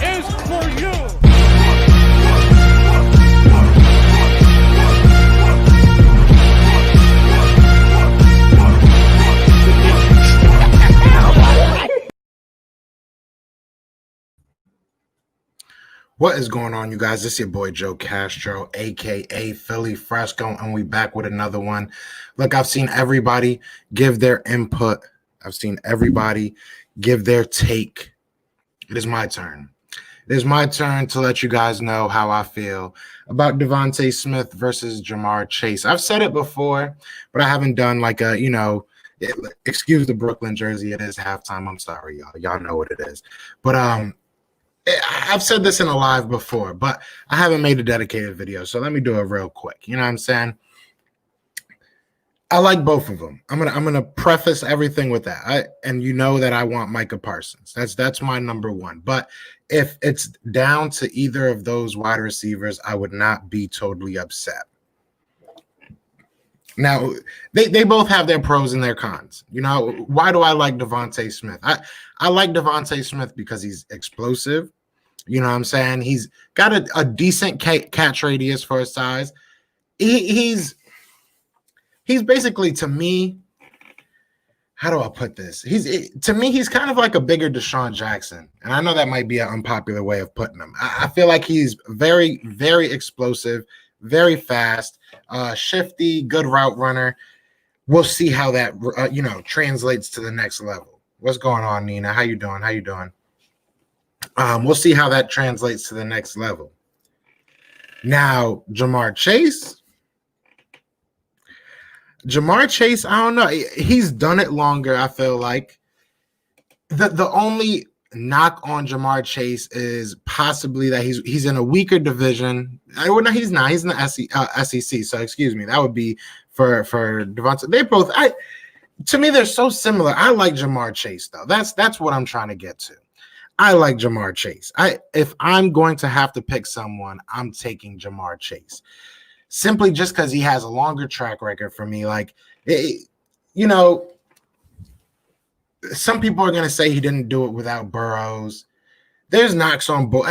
is for you. What is going on, you guys? This is your boy Joe Castro, aka Philly Fresco, and we back with another one. Look, I've seen everybody give their input. I've seen everybody give their take. It is my turn. It is my turn to let you guys know how I feel about Devonta Smith versus Jamarr Chase. I've said it before, but I haven't done like a, excuse the Brooklyn jersey. It is halftime. I'm sorry, y'all. Y'all know what it is. But I've said this in a live before, but I haven't made a dedicated video, so let me do it real quick. You know what I'm saying? I like both of them. I'm gonna preface everything with that. And you know that I want Micah Parsons. That's my number one. But if it's down to either of those wide receivers, I would not be totally upset. Now, they both have their pros and their cons. You know, why do I like Devonta Smith? I like Devonta Smith because he's explosive. You know what I'm saying? He's got a decent catch radius for his size. He's basically, to me, how do I put this? To me, he's kind of like a bigger Deshaun Jackson. And I know that might be an unpopular way of putting him. I feel like he's very, very explosive, very fast, shifty, good route runner. We'll see how that translates to the next level. What's going on, Nina? How you doing? We'll see how that translates to the next level. Now, Jamarr Chase, I don't know. He's done it longer, I feel like. The only knock on Jamarr Chase is possibly that he's in a weaker division. No, he's not. He's in the SEC. So excuse me. That would be for Devonta. They both. To me, they're so similar. I like Jamarr Chase though. That's what I'm trying to get to. I like Jamarr Chase. If I'm going to have to pick someone, I'm taking Jamarr Chase. Simply just because he has a longer track record for me. Like, some people are going to say he didn't do it without Burrows. There's knocks on both.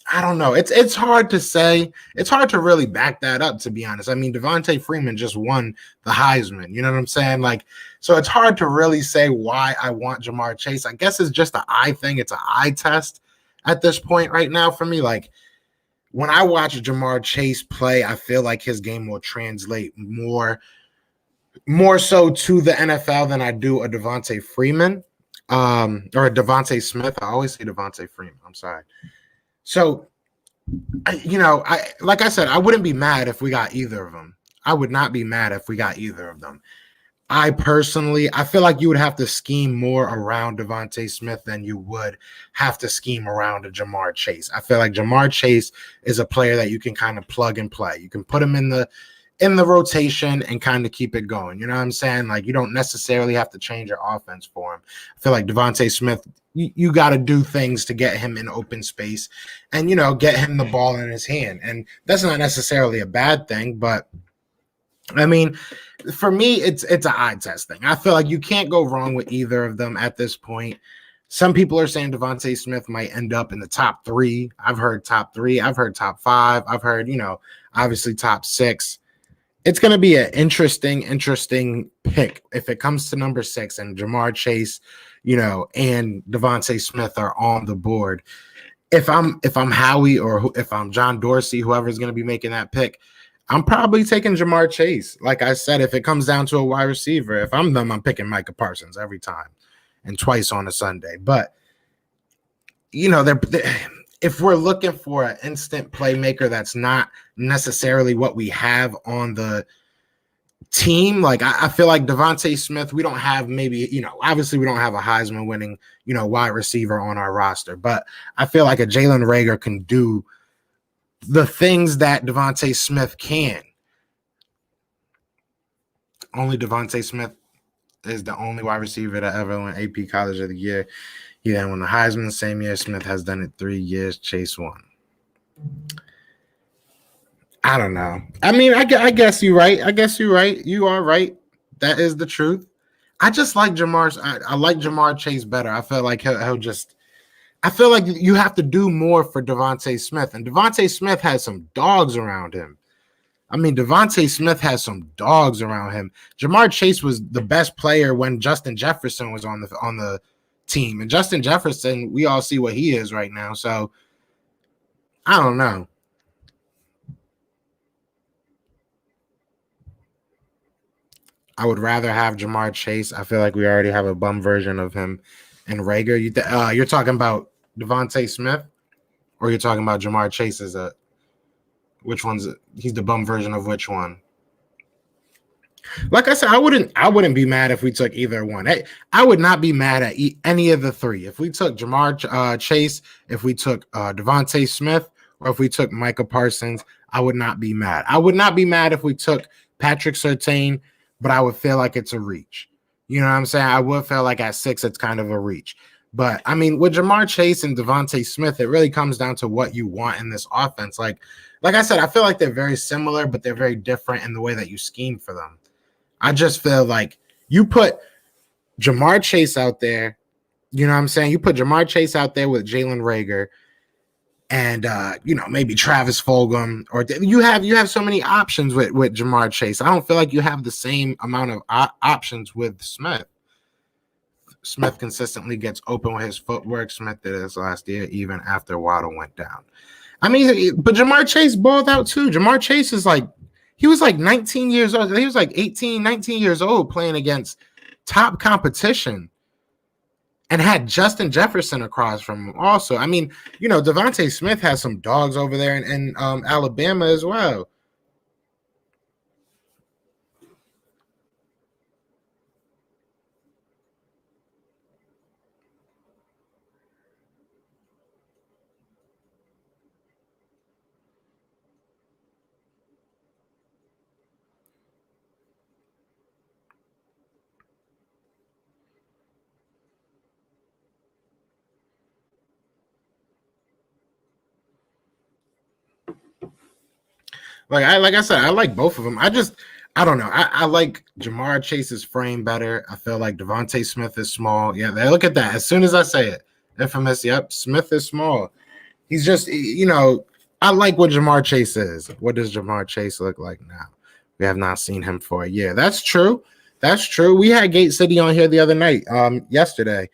I don't know. It's hard to say. It's hard to really back that up, to be honest. I mean, Devonta Freeman just won the Heisman. You know what I'm saying? Like, so it's hard to really say why I want Jamarr Chase. I guess it's just an eye thing. It's an eye test at this point right now for me. Like, when I watch Jamarr Chase play, I feel like his game will translate more so to the NFL than I do a Devonta Freeman or a Devonta Smith. I always say Devonta Freeman. I'm sorry. So, like I said, I wouldn't be mad if we got either of them. I would not be mad if we got either of them. I feel like you would have to scheme more around Devonta Smith than you would have to scheme around a Jamarr Chase. I feel like Jamarr Chase is a player that you can kind of plug and play. You can put him in the rotation and kind of keep it going. You know what I'm saying? Like, you don't necessarily have to change your offense for him. I feel like Devonta Smith, you got to do things to get him in open space and, get him the ball in his hand. And that's not necessarily a bad thing, but I mean, for me, it's an eye test thing. I feel like you can't go wrong with either of them at this point. Some people are saying Devonta Smith might end up in the top 3. I've heard top 3. I've heard top 5. I've heard, obviously top 6. It's going to be an interesting pick if it comes to number 6 and Jamarr Chase, and Devonta Smith are on the board. If I'm Howie or if I'm John Dorsey, whoever's going to be making that pick, I'm probably taking Jamarr Chase. Like I said, if it comes down to a wide receiver, if I'm them, I'm picking Micah Parsons every time and twice on a Sunday. But, if we're looking for an instant playmaker that's not necessarily what we have on the team, like I feel like Devonta Smith, we don't have obviously we don't have a Heisman winning, wide receiver on our roster. But I feel like a Jalen Reagor can do the things that Devonta Smith can. Only Devonta Smith is the only wide receiver to ever win AP College of the Year. He then won the Heisman the same year. Smith has done it 3 years. Chase won. I don't know. I mean, I guess you're right. You are right. That is the truth. I just like Jamarr. I like Jamarr Chase better. I feel like he'll just I feel like you have to do more for Devonta Smith, and Devonta Smith has some dogs around him. I mean, Devonta Smith has some dogs around him. Jamarr Chase was the best player when Justin Jefferson was on the team, and Justin Jefferson, we all see what he is right now. So I don't know. I would rather have Jamarr Chase. I feel like we already have a bum version of him and Rager. You're talking about Devonta Smith, or you're talking about Jamarr Chase as a which one's he's the bum version of which one? Like I said, I wouldn't be mad if we took either one. I would not be mad at any of the three. If we took Jamarr Chase, if we took Devonta Smith, or if we took Micah Parsons, I would not be mad. I would not be mad if we took Patrick Surtain, but I would feel like it's a reach. You know what I'm saying? I would feel like at 6, it's kind of a reach. But I mean, with Jamarr Chase and Devonta Smith, it really comes down to what you want in this offense. Like I said, I feel like they're very similar, but they're very different in the way that you scheme for them. I just feel like you put Jamarr Chase out there, you know what I'm saying? You put Jamarr Chase out there with Jalen Reagor and maybe Travis Fulgham, or you have so many options with Jamarr Chase. I don't feel like you have the same amount of options with Smith. Smith consistently gets open with his footwork. Smith did this last year, even after Waddle went down. I mean, but Jamarr Chase balled out too. Jamarr Chase is like, he was like 19 years old. He was like 18, 19 years old playing against top competition and had Justin Jefferson across from him also. I mean, Devonta Smith has some dogs over there in Alabama as well. Like I said, I like both of them. I don't know. I like Jamarr Chase's frame better. I feel like Devonta Smith is small. Yeah, look at that. As soon as I say it, infamous. Yep, Smith is small. He's just, I like what Jamarr Chase is. What does Jamarr Chase look like now? We have not seen him for a year. That's true. That's true. We had Gate City on here the other night, yesterday.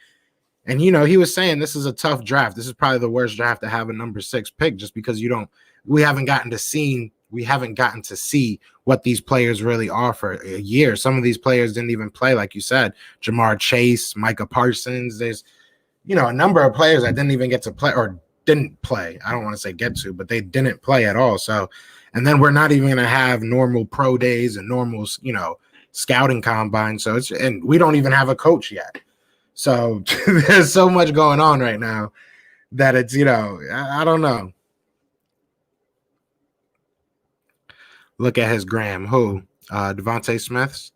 And, he was saying this is a tough draft. This is probably the worst draft to have a number 6 pick just because we haven't gotten to see what these players really are for a year. Some of these players didn't even play, like you said, Jamarr Chase, Micah Parsons. There's, a number of players that didn't even get to play or didn't play. I don't want to say get to, but they didn't play at all. So, and then we're not even going to have normal pro days and normal, scouting combine. So and we don't even have a coach yet. So there's so much going on right now that it's, I don't know. Look at his gram. Who? Devonta Smith's?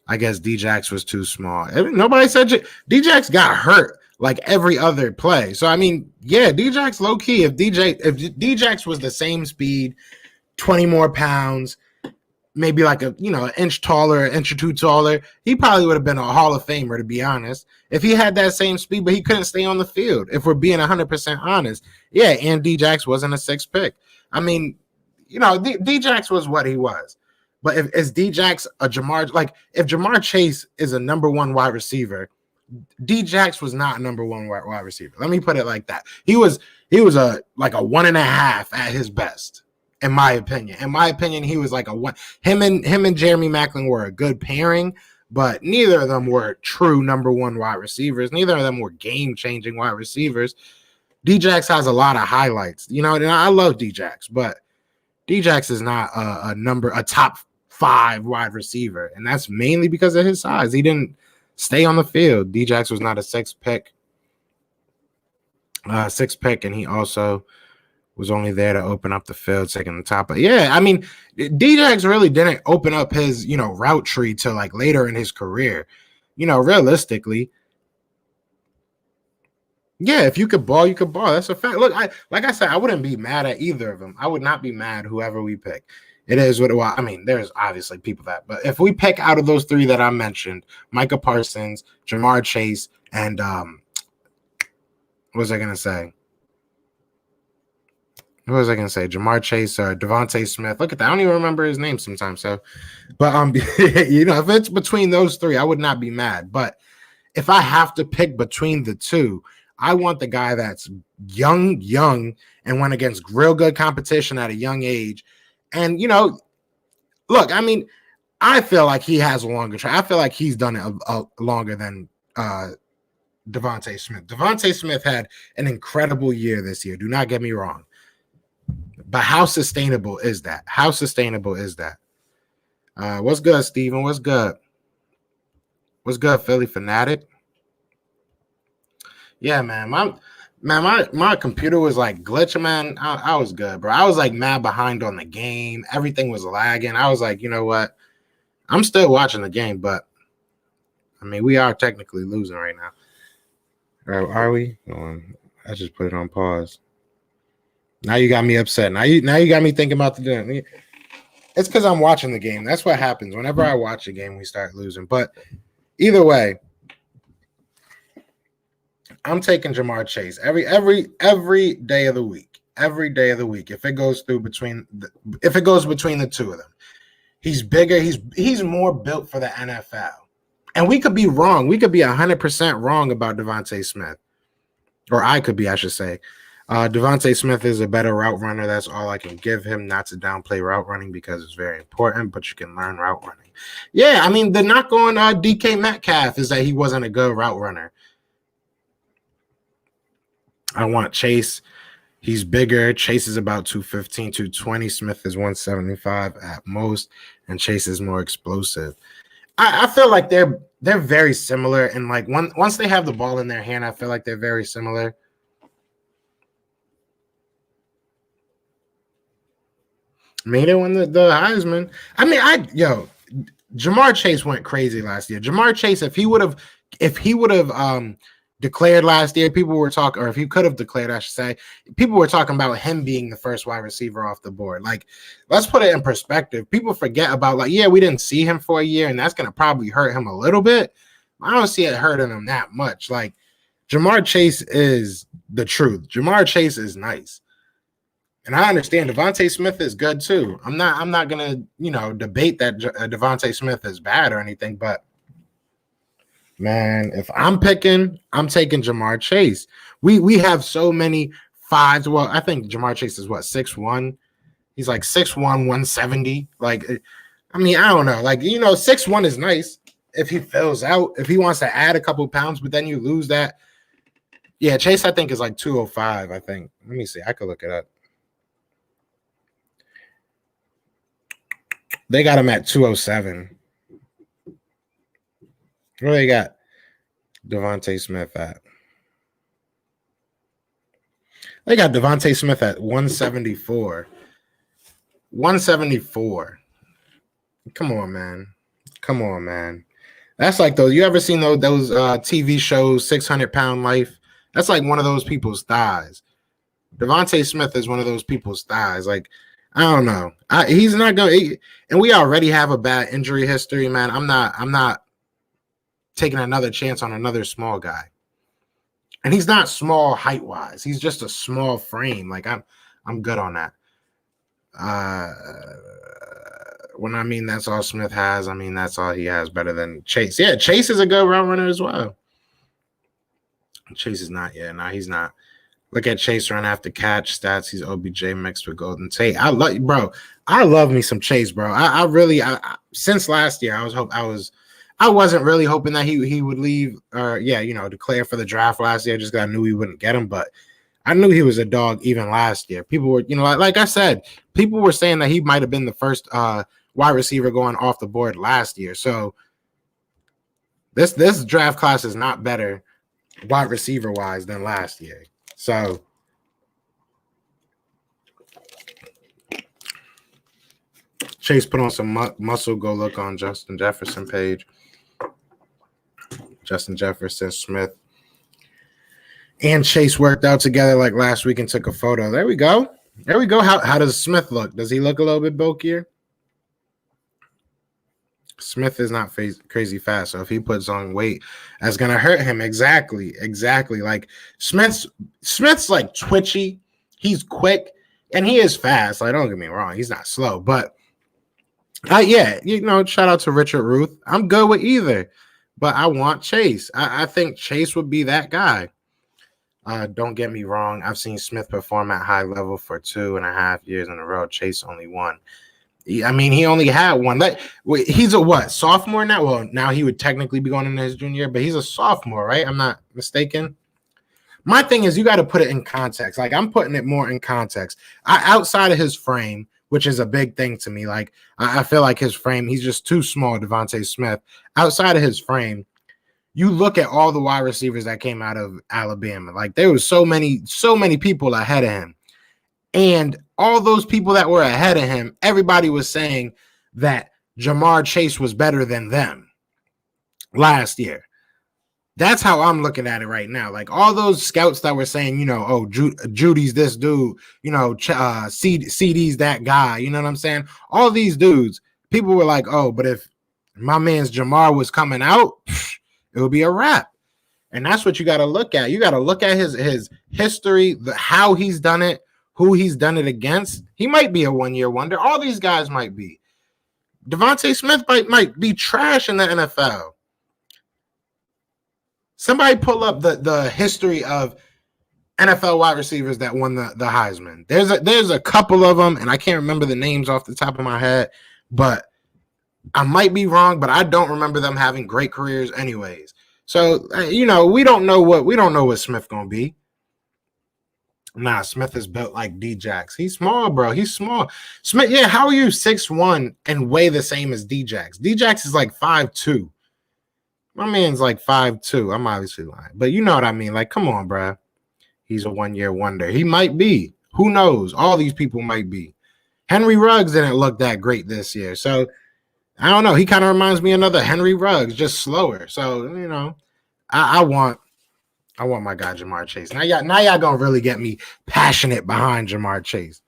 I guess D-Jax was too small. Nobody said D-Jax got hurt like every other play. So, I mean, yeah, D-Jax low-key. If D-Jax was the same speed, 20 more pounds, maybe like an inch taller, an inch or two taller, he probably would have been a Hall of Famer, to be honest. If he had that same speed, but he couldn't stay on the field, if we're being 100% honest. Yeah, and D-Jax wasn't a 6th pick. I mean, D-Jax was what he was. But is D-Jax a Jamarr? Like, if Jamarr Chase is a number 1 wide receiver, D-Jax was not a number 1 wide receiver. Let me put it like that. He was a 1.5 at his best, in my opinion. In my opinion, he was like a 1. Him and Jeremy Maclin were a good pairing, but neither of them were true number 1 wide receivers. Neither of them were game-changing wide receivers. D-Jax has a lot of highlights, and I love D-Jax, but D-Jax is not a top 5 wide receiver, and that's mainly because of his size. He didn't stay on the field. D-Jax was not a 6th pick. 6th pick, and he also was only there to open up the field, taking the top. But yeah, I mean, D-Jax really didn't open up his, route tree till like later in his career. Realistically, yeah, if you could ball, you could ball. That's a fact. Look, like I said, I wouldn't be mad at either of them. I would not be mad whoever we pick. It is what it was. I mean, there's obviously people but if we pick out of those 3 that I mentioned, Micah Parsons, Jamarr Chase, and was I gonna say? What was I gonna say? Jamar Chase or Devonta Smith? Look at that. I don't even remember his name sometimes. So, but if it's between those three, I would not be mad. But if I have to pick between the two, I want the guy that's young, and went against real good competition at a young age. And look, I mean, I feel like he has a longer track. I feel like he's done it a longer than Devonta Smith. Devonta Smith had an incredible year this year. Do not get me wrong. But how sustainable is that? How sustainable is that? What's good, Steven? What's good? What's good, Philly Fanatic? Yeah, man. My computer was like glitching, man. I was good, bro. I was like mad behind on the game. Everything was lagging. I was like, you know what? I'm still watching the game, but I mean, we are technically losing right now. Are we? Hold on. I just put it on pause. Now you got me upset. Now you got me thinking about the game. It's because I'm watching the game. That's what happens. Whenever I watch a game, we start losing. But either way, I'm taking Jamar Chase every day of the week. Every day of the week. If it goes between the two of them, he's bigger. He's more built for the NFL. And we could be wrong. We could be 100% wrong about Devonta Smith, or I could be, I should say. Devonta Smith is a better route runner. That's all I can give him. Not to downplay route running because it's very important, but you can learn route running. Yeah, I mean, the knock on DK Metcalf is that he wasn't a good route runner. I want Chase. He's bigger. Chase is about 215, 220. Smith is 175 at most, and Chase is more explosive. I feel like they're very similar, and like once they have the ball in their hand, I feel like they're very similar. Made it win the Heisman. I mean, Jamar Chase went crazy last year. Jamar Chase, if he would have declared last year, people were talking, or if he could have declared, I should say, people were talking about him being the first wide receiver off the board. Like, let's put it in perspective. People forget about, like, yeah, we didn't see him for a year, and that's going to probably hurt him a little bit. I don't see it hurting him that much. Like, Jamar Chase is the truth. Jamar Chase is nice. And I understand Devonta Smith is good too. I'm not gonna, debate that Devonta Smith is bad or anything, but man, if I'm taking Jamar Chase. We have so many fives. Well, I think Jamar Chase is 6'1". He's like 6'1", 170. Like, I mean, I don't know. Like, 6'1" is nice if he fills out, if he wants to add a couple pounds, but then you lose that. Yeah, Chase, I think, is like 205, I think. Let me see. I could look it up. They got him at 207. Where they got Devonta Smith at? They got Devonta Smith at 174. 174. Come on, man. That's like those. You ever seen those TV shows, 600-Pound Life? That's like one of those people's thighs. Devonta Smith is one of those people's thighs. Like, I don't know. He's not going to, and we already have a bad injury history, man. I'm not taking another chance on another small guy. And he's not small height-wise. He's just a small frame. Like, I'm good on that. When I mean that's all Smith has, I mean that's all he has better than Chase. Yeah, Chase is a good route runner as well. Chase is not. Yeah, no, he's not. Look at Chase run after catch stats. He's OBJ mixed with Golden Tate. I love me some Chase, bro. I really since last year, I wasn't really hoping that he would leave or declare for the draft last year. Just because I knew we wouldn't get him, but I knew he was a dog even last year. People were, like I said, people were saying that he might have been the first wide receiver going off the board last year. So this draft class is not better wide receiver wise than last year. So Chase put on some muscle. Go look on Justin Jefferson page. Justin Jefferson, Smith, and Chase worked out together like last week and took a photo. There we go. How does Smith look? Does he look a little bit bulkier? Smith is not crazy fast, so if he puts on weight, that's gonna hurt him. Exactly. Like Smith's like twitchy. He's quick and he is fast. Like, don't get me wrong, he's not slow, but yeah, shout out to Richard Ruth. I'm good with either, but I want Chase. I think Chase would be that guy. Don't get me wrong. I've seen Smith perform at high level for 2.5 years in a row. Chase only won. I mean, he only had one. He's a what? Sophomore now? Well, now he would technically be going into his junior year, but he's a sophomore, right? I'm not mistaken. My thing is, you got to put it in context. Like, I'm putting it more in context. Outside of his frame, which is a big thing to me. Like, I feel like his frame, he's just too small, Devonta Smith. Outside of his frame, you look at all the wide receivers that came out of Alabama. Like, there was so many people ahead of him. And all those people that were ahead of him, everybody was saying that Jamarr Chase was better than them last year. That's how I'm looking at it right now. Like, all those scouts that were saying, Judy's this dude, CD's that guy, you know what I'm saying? All these dudes, people were like, oh, but if my man's Jamarr was coming out, it would be a wrap. And that's what you got to look at. You got to look at his history, how he's done it, who he's done it against. He might be a one-year wonder. All these guys might be. Devonta Smith might be trash in the NFL. Somebody pull up the history of NFL wide receivers that won the Heisman. There's a couple of them, and I can't remember the names off the top of my head, but I might be wrong, but I don't remember them having great careers anyways. So, we don't know what Smith going to be. Nah, Smith is built like D-Jax. He's small, bro. He's small. Smith, yeah, how are you 6'1" and weigh the same as D-Jax? D-Jax is like 5'2". My man's like 5'2". I'm obviously lying. But you know what I mean. Like, come on, bro. He's a one-year wonder. He might be. Who knows? All these people might be. Henry Ruggs didn't look that great this year. So, I don't know. He kind of reminds me of another Henry Ruggs, just slower. So, I want my guy Jamarr Chase. Now y'all gonna really get me passionate behind Jamarr Chase.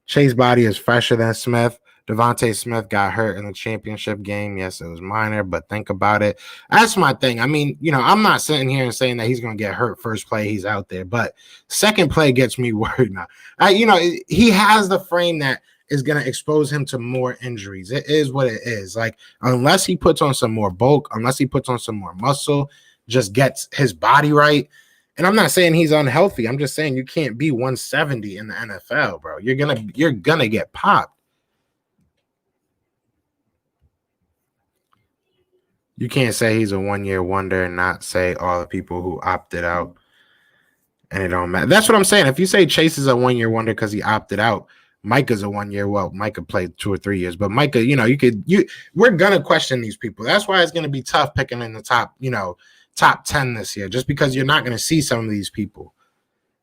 Chase's body is fresher than Smith. Devonta Smith got hurt in the championship game. Yes, it was minor, but think about it. That's my thing. I mean, I'm not sitting here and saying that he's gonna get hurt first play he's out there, but second play gets me worried now. He has the frame that is going to expose him to more injuries. It is what it is. Like, unless he puts on some more bulk, unless he puts on some more muscle, just gets his body right. And I'm not saying he's unhealthy. I'm just saying you can't be 170 in the NFL, bro. You're gonna get popped. You can't say he's a one-year wonder and not say all the people who opted out. And it don't matter. That's what I'm saying. If you say Chase is a one-year wonder because he opted out, Micah's a 1 year. Well, Micah played 2 or 3 years, but Micah, we're gonna question these people. That's why it's gonna be tough picking in the top 10 this year, just because you're not gonna see some of these people.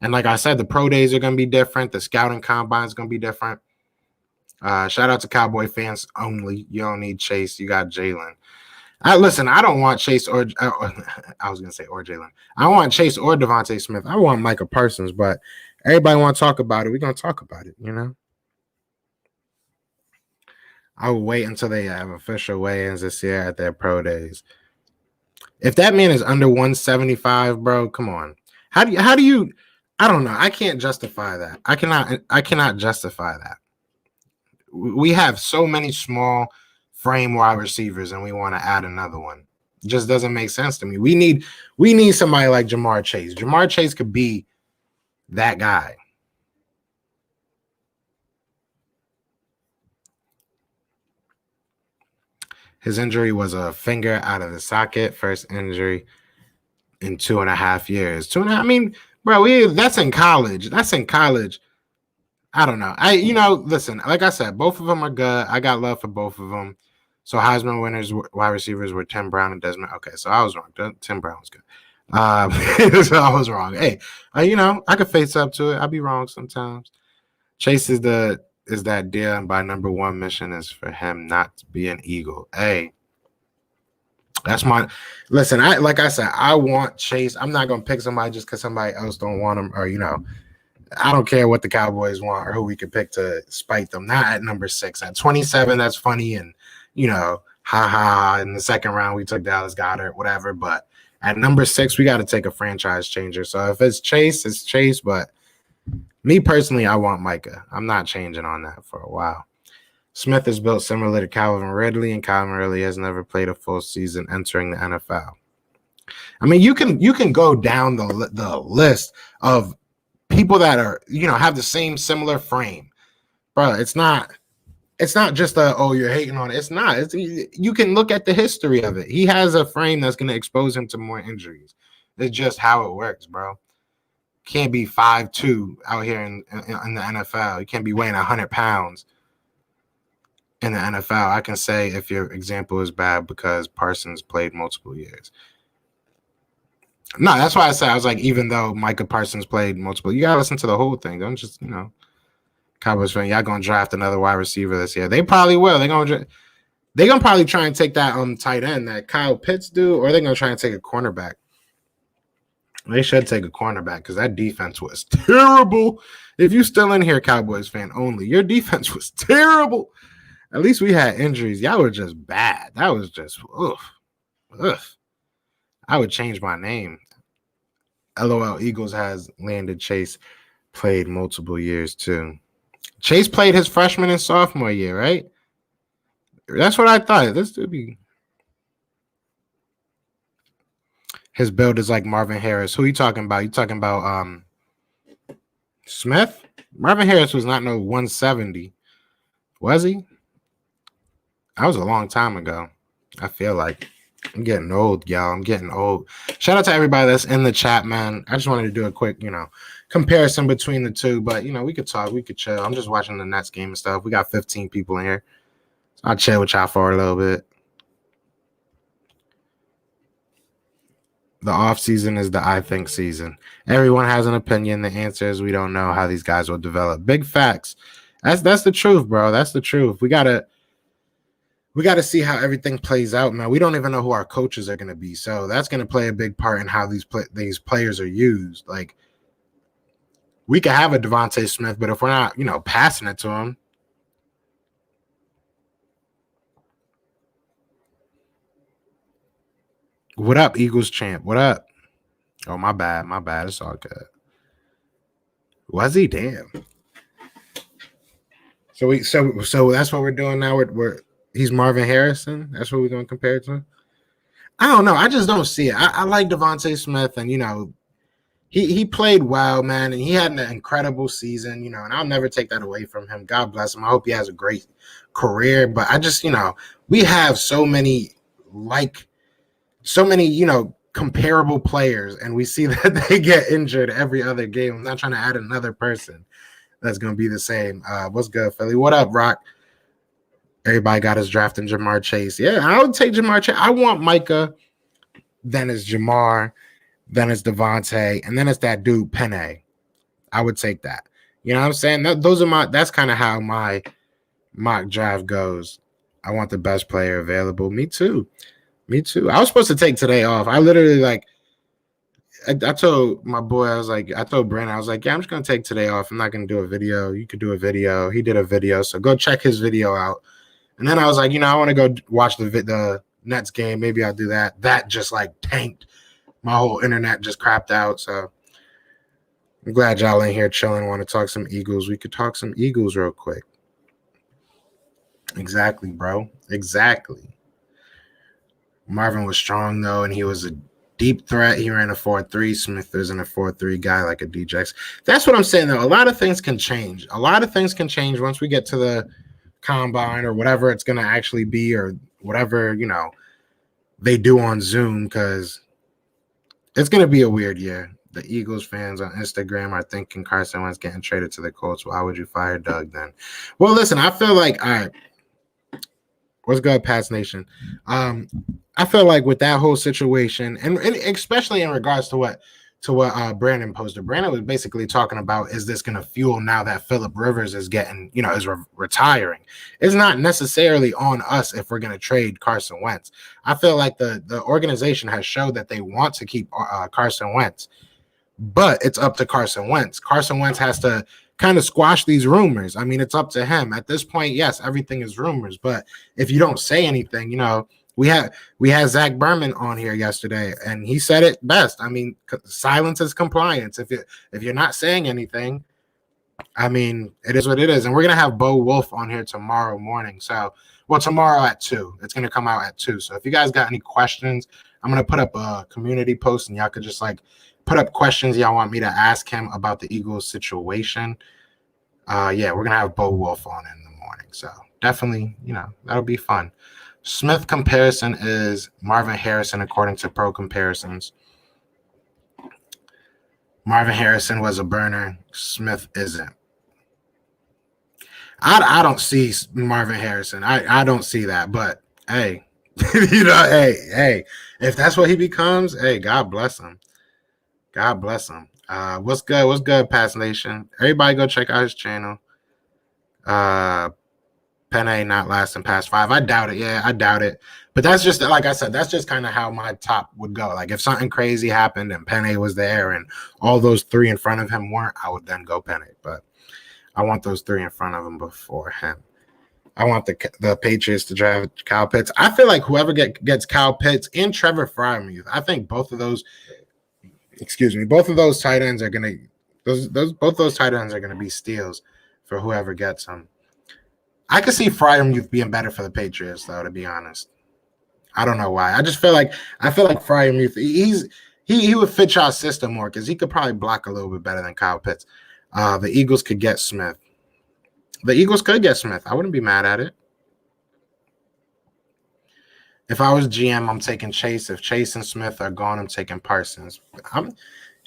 And like I said, the pro days are gonna be different. The scouting combine is gonna be different. Shout out to Cowboy fans only. You don't need Chase. You got Jalen. Listen, I don't want Chase or I was gonna say or Jalen. I don't want Chase or Devonta Smith. I want Micah Parsons, but everybody want to talk about it. We're gonna talk about it, I will wait until they have official weigh-ins this year at their pro days. If that man is under 175, bro, come on. How do you I don't know. I can't justify that. I cannot justify that. We have so many small frame wide receivers and we want to add another one. It just doesn't make sense to me. We need somebody like Jamarr Chase. Jamarr Chase could be that guy. His injury was a finger out of the socket. First injury in 2.5 years. 2.5. I mean, bro, that's in college. I don't know. Listen, like I said, both of them are good. I got love for both of them. So Heisman winners, wide receivers were Tim Brown and Desmond. Okay, so I was wrong. Tim Brown was good. So I was wrong. Hey, I could face up to it. I'll be wrong sometimes. Chase is that deal, and my number one mission is for him not to be an Eagle. Hey, that's my listen. Like I said, I want Chase. I'm not gonna pick somebody just because somebody else don't want him, or I don't care what the Cowboys want or who we could pick to spite them. Not at number 6. At 27, that's funny, and ha. In the second round, we took Dallas Goedert, whatever. But at number 6, we got to take a franchise changer. So if it's Chase, it's Chase. But me personally, I want Micah. I'm not changing on that for a while. Smith is built similar to Calvin Ridley, and Calvin Ridley has never played a full season entering the NFL. I mean, you can go down the list of people that are, have the same similar frame. Bro, it's not just you're hating on it. It's not. You can look at the history of it. He has a frame that's going to expose him to more injuries. It's just how it works, bro. Can't be 5'2" out here in the NFL. You can't be weighing 100 pounds in the NFL. I can say if your example is bad because Parsons played multiple years. No, that's why I said, I was like, even though Micah Parsons played multiple, you gotta listen to the whole thing. Don't just, Cowboys fan, y'all gonna draft another wide receiver this year. They probably will. They're gonna probably try and take that tight end that Kyle Pitts do, or they're gonna try and take a cornerback. They should take a cornerback because that defense was terrible. If you still in here, Cowboys fan only, your defense was terrible. At least we had injuries. Y'all were just bad. That was just ugh. I would change my name. LOL Eagles has landed Chase, played multiple years too. Chase played his freshman and sophomore year, right? That's what I thought. This would be. His build is like Marvin Harris. Who are you talking about? You talking about Smith? Marvin Harris was not no 170. Was he? That was a long time ago. I feel like. I'm getting old, y'all. I'm getting old. Shout out to everybody that's in the chat, man. I just wanted to do a quick, comparison between the two. But, we could talk. We could chill. I'm just watching the Nets game and stuff. We got 15 people in here. So I'll chill with y'all for a little bit. The off season is the I think season. Everyone has an opinion. The answer is we don't know how these guys will develop. Big facts. That's the truth, bro. That's the truth. We gotta see how everything plays out, man. We don't even know who our coaches are going to be. So that's going to play a big part in how these players are used. Like, we could have a Devonta Smith, but if we're not, passing it to him. What up, Eagles champ? What up? Oh, my bad. It's all good. Was he? Damn. So that's what we're doing now. He's Marvin Harrison. That's what we're going to compare it to. I don't know. I just don't see it. I like Devonta Smith, and he played well, man, and he had an incredible season, and I'll never take that away from him. God bless him. I hope he has a great career. But I just, we have so many comparable players, and we see that they get injured every other game. I'm not trying to add another person that's going to be the same. What's good, Philly? What up, Rock? Everybody got us drafting Jamar Chase. Yeah, I would take Jamar Chase. I want Micah. Then it's Jamarr. Then it's Devonta. And then it's that dude, Penny. I would take that. You know what I'm saying? That's kind of how my mock draft goes. I want the best player available. Me too. I was supposed to take today off. I literally I told my boy, I told Brandon, I was like, yeah, I'm just going to take today off. I'm not going to do a video. You could do a video. He did a video. So go check his video out. And then I was like, I want to go watch the Nets game. Maybe I'll do that. That just tanked. My whole internet just crapped out. So I'm glad y'all in here chilling. Want to talk some Eagles. We could talk some Eagles real quick. Exactly, bro. Exactly. Marvin was strong, though, and he was a deep threat. He ran a 4.3. Smith isn't a 4.3 guy like a DJX. That's what I'm saying, though. A lot of things can change. Once we get to the combine or whatever it's going to actually be, or whatever, they do on Zoom, because it's going to be a weird year. The Eagles fans on Instagram are thinking Carson Wentz getting traded to the Colts. Why would you fire Doug then? Well, listen, I feel like, all right, what's good, Pats Nation? I feel like with that whole situation, and especially in regards to what Brandon posted, Brandon was basically talking about, is this going to fuel now that Phillip Rivers is getting, is retiring? It's not necessarily on us if we're going to trade Carson Wentz. I feel like the organization has showed that they want to keep Carson Wentz, but it's up to Carson Wentz. Carson Wentz has to kind of squash these rumors. I mean, it's up to him. At this point, yes, everything is rumors, but if you don't say anything, we had Zach Berman on here yesterday, and he said it best. I mean, silence is compliance. If you're not saying anything, I mean, it is what it is. And we're gonna have Bo Wolf on here tomorrow morning. So, well, tomorrow at 2. It's gonna come out at 2. So if you guys got any questions, I'm gonna put up a community post, and y'all could just like put up questions y'all want me to ask him about the Eagles situation. Yeah, we're gonna have Bo Wolf on in the morning. So definitely, that'll be fun. Smith comparison is Marvin Harrison according to Pro Comparisons. Marvin Harrison was a burner. Smith isn't. I don't see Marvin Harrison. I don't see that. But hey, hey, if that's what he becomes, hey, God bless him. God bless him. What's good? What's good, Pass Nation? Everybody go check out his channel. Penne not lasting past 5. I doubt it. Yeah, I doubt it. But that's just, like I said, that's just kind of how my top would go. Like if something crazy happened and Penne was there and all those 3 in front of him weren't, I would then go Penne. But I want those 3 in front of him before him. I want the Patriots to draft Kyle Pitts. I feel like whoever gets Kyle Pitts and Trevor Freiermuth, I think both of those tight ends are gonna both those tight ends are gonna be steals for whoever gets them. I could see Freiermuth being better for the Patriots, though, to be honest. I don't know why. I feel like Freiermuth, he would fit y'all system more because he could probably block a little bit better than Kyle Pitts. The Eagles could get Smith. I wouldn't be mad at it. If I was GM, I'm taking Chase. If Chase and Smith are gone, I'm taking Parsons.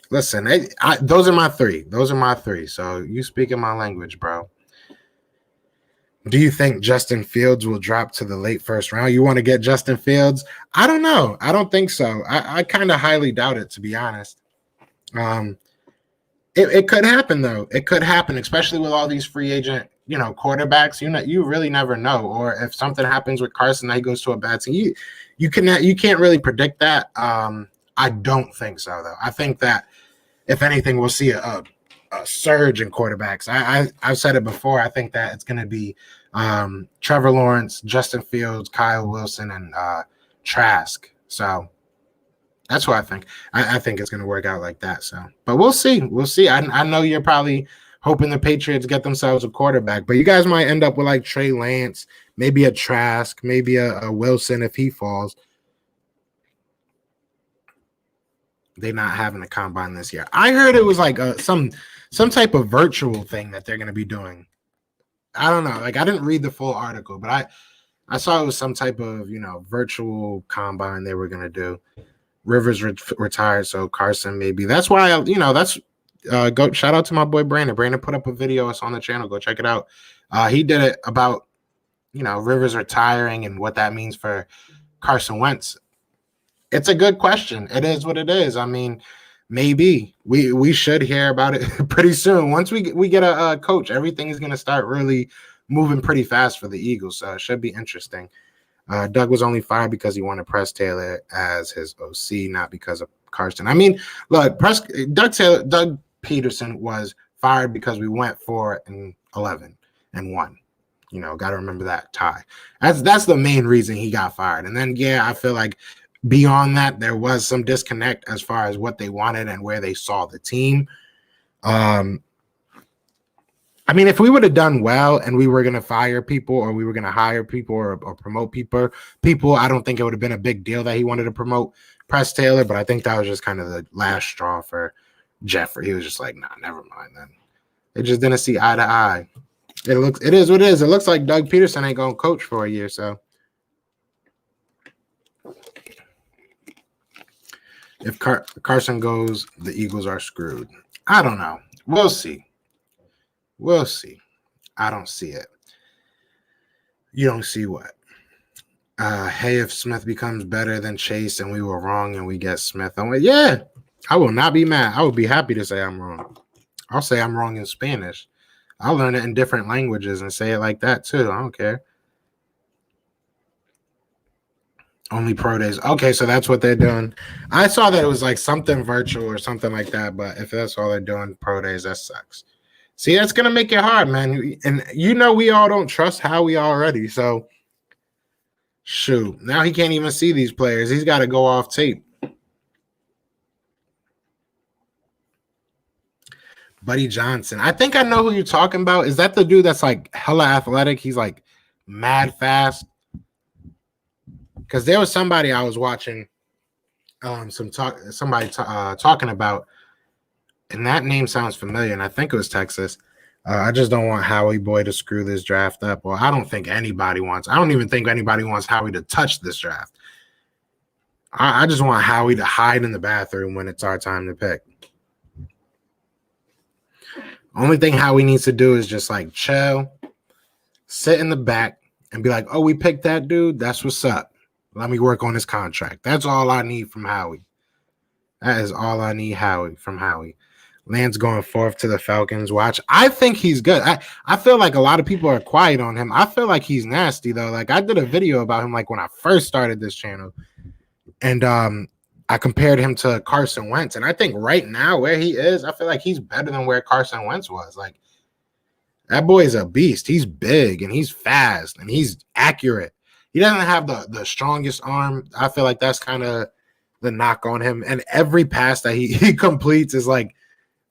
Listen, those are my 3. Those are my 3. So you speaking my language, bro. Do you think Justin Fields will drop to the late first round? You want to get Justin Fields? I don't know. I don't think so. I kind of highly doubt it, to be honest. It could happen, though. It could happen, especially with all these free agent, quarterbacks. You really never know. Or if something happens with Carson, that he goes to a bad team, you can't really predict that. I don't think so, though. I think that if anything, we'll see a surge in quarterbacks. I've said it before. I think that it's going to be Trevor Lawrence, Justin Fields, Kyle Wilson, and Trask. So that's what I think. I think it's going to work out like that. So, but we'll see. We'll see. I know you're probably hoping the Patriots get themselves a quarterback, but you guys might end up with like Trey Lance, maybe a Trask, maybe a Wilson if he falls. They're not having a combine this year. I heard it was like some type of virtual thing that they're going to be doing. I don't know. Like I didn't read the full article, but I saw it was some type of, virtual combine they were going to do. Rivers retired, so Carson maybe. That's why, go shout out to my boy Brandon. Brandon put up a video. It's on the channel. Go check it out. He did it about, Rivers retiring and what that means for Carson Wentz. It's a good question. It is what it is. I mean, maybe we should hear about it pretty soon. Once we get a coach, everything is going to start really moving pretty fast for the Eagles. So it should be interesting. Doug was only fired because he wanted Press Taylor as his OC, not because of Carson. I mean, look, Doug Peterson was fired because we went 4-11 and won. Got to remember that tie. That's the main reason he got fired. And then, yeah, I feel like beyond that, there was some disconnect as far as what they wanted and where they saw the team. I mean, if we would have done well and we were going to fire people or we were going to hire people or promote people, I don't think it would have been a big deal that he wanted to promote Press Taylor, but I think that was just kind of the last straw for Jeffrey. He was just like, nah, never mind then. They just didn't see eye to eye. It is what it is. It looks like Doug Peterson ain't going to coach for a year, so. If Carson goes, the Eagles are screwed. I don't know. We'll see. I don't see it. You don't see what? Hey, if Smith becomes better than Chase and we were wrong and we get Smith, I'm like, yeah, I will not be mad. I would be happy to say I'm wrong. I'll say I'm wrong in Spanish. I'll learn it in different languages and say it like that too. I don't care. Only pro days. Okay, so that's what they're doing. I saw that it was like something virtual or something like that, but if that's all they're doing, pro days, that sucks. See, that's gonna make it hard, man. And you know we all don't trust Howie already. So shoot, now he can't even see these players. He's got to go off tape. Buddy Johnson. I think I know who you're talking about. Is that the dude that's like hella athletic? He's like mad fast. Because there was somebody I was watching, talking about, and that name sounds familiar, and I think it was Texas. I just don't want Howie Boy to screw this draft up. Well, I don't think anybody wants. I don't even think anybody wants Howie to touch this draft. I just want Howie to hide in the bathroom when it's our time to pick. Only thing Howie needs to do is just like chill, sit in the back, and be like, "Oh, we picked that dude. That's what's up. Let me work on his contract." That's all I need from Howie. That is all I need from Howie. Lance going fourth to the Falcons. Watch. I think he's good. I feel like a lot of people are quiet on him. I feel like he's nasty, though. Like, I did a video about him, like, when I first started this channel. And I compared him to Carson Wentz. And I think right now where he is, I feel like he's better than where Carson Wentz was. Like, that boy is a beast. He's big, and he's fast, and he's accurate. He doesn't have the strongest arm. I feel like that's kind of the knock on him. And every pass that he completes is like,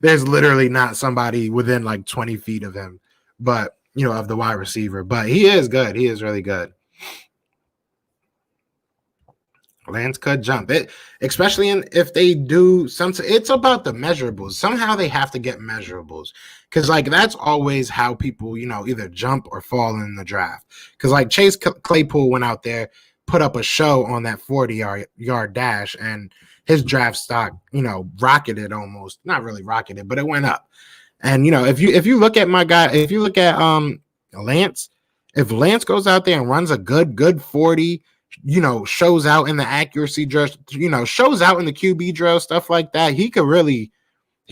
there's literally not somebody within like 20 feet of him, but, you know, of the wide receiver. But he is good. He is really good. Lance could jump it, especially if they do something. It's about the measurables. Somehow they have to get measurables, because like that's always how people, you know, either jump or fall in the draft. Because like Chase Claypool went out there, put up a show on that 40-yard dash, and his draft stock, you know, rocketed almost. Not really rocketed, but it went up. And you know, if you look at my guy, if you look at Lance, if Lance goes out there and runs a good 40, you know, shows out in the accuracy drill, you know, shows out in the QB drill, stuff like that, he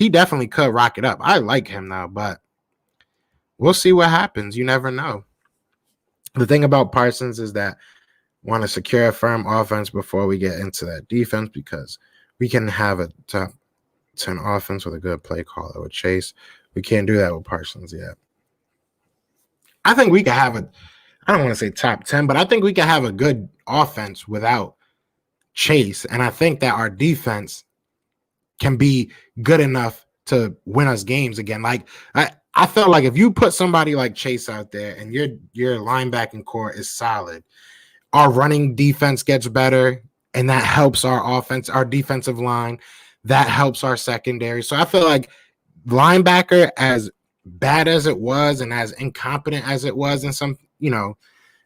definitely could rock it up. I like him now, but we'll see what happens. You never know. The thing about Parsons is that want to secure a firm offense before we get into that defense, because we can have a top 10 offense with a good play caller with Chase. We can't do that with Parsons yet. I think we can have I don't want to say top 10, but I think we can have a good offense without Chase. And I think that our defense can be good enough to win us games again. Like, I feel like if you put somebody like Chase out there and your linebacking core is solid, our running defense gets better, and that helps our offense, our defensive line. That helps our secondary. So I feel like linebacker, as bad as it was and as incompetent as it was in some, you know,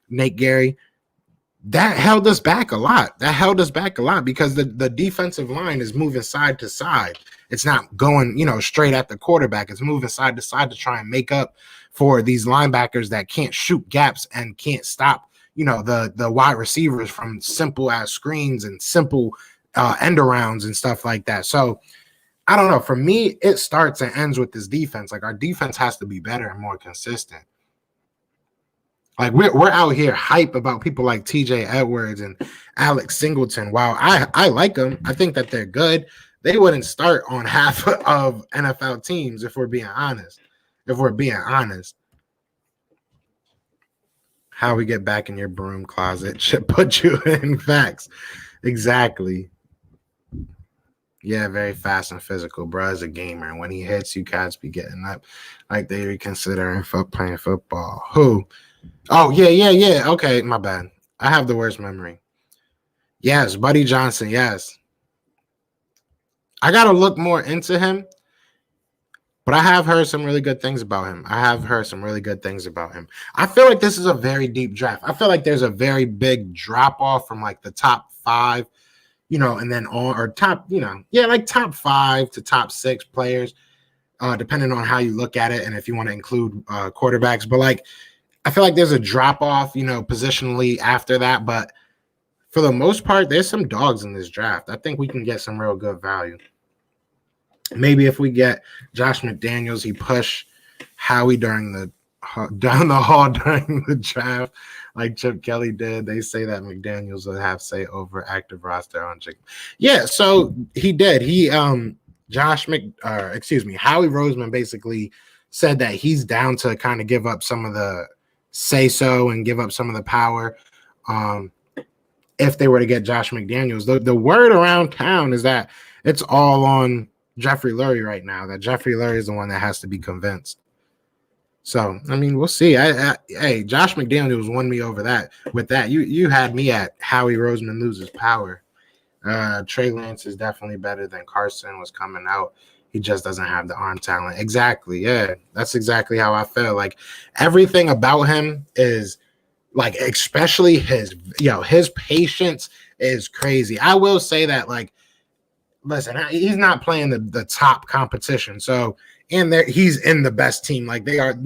Nate Gary, that held us back a lot. Because the defensive line is moving side to side. It's not going, you know, straight at the quarterback. It's moving side to side to try and make up for these linebackers that can't shoot gaps and can't stop, you know, the wide receivers from simple ass screens and simple end arounds and stuff like that. So I don't know. For me, it starts and ends with this defense. Like, our defense has to be better and more consistent. Like, we're out here hype about people like TJ Edwards and Alex Singleton. While I like them, I think that they're good. They wouldn't start on half of NFL teams if we're being honest. How we get back in your broom closet should put you in. Facts. Exactly. Yeah, very fast and physical. Bro is a gamer. And when he hits, you cats be getting up like they reconsidering playing football. Who? Oh, yeah. Okay, my bad. I have the worst memory. Yes, Buddy Johnson, yes. I got to look more into him, but I have heard some really good things about him. I feel like this is a very deep draft. I feel like there's a very big drop-off from, like, the top 5, you know, and then on, or top, you know, yeah, like top 5 to top 6 players, depending on how you look at it and if you want to include quarterbacks. But, like, I feel like there's a drop-off, you know, positionally after that. But for the most part, there's some dogs in this draft. I think we can get some real good value. Maybe if we get Josh McDaniels, he push Howie down the hall during the draft, like Chip Kelly did. They say that McDaniels will have say over active roster on chicken. Yeah, so he did. Howie Roseman basically said that he's down to kind of give up some of the say so and give up some of the power. If they were to get Josh McDaniels, the word around town is that it's all on Jeffrey Lurie right now, that Jeffrey Lurie is the one that has to be convinced. So, I mean, we'll see. Hey, Josh McDaniels won me over that. With that, you had me at Howie Roseman loses power. Trey Lance is definitely better than Carson was coming out. He just doesn't have the arm talent. Exactly. Yeah, that's exactly how I feel. Like everything about him is like, especially his patience is crazy. I will say that, like, listen, he's not playing the top competition. So, and he's in the best team. Like they are,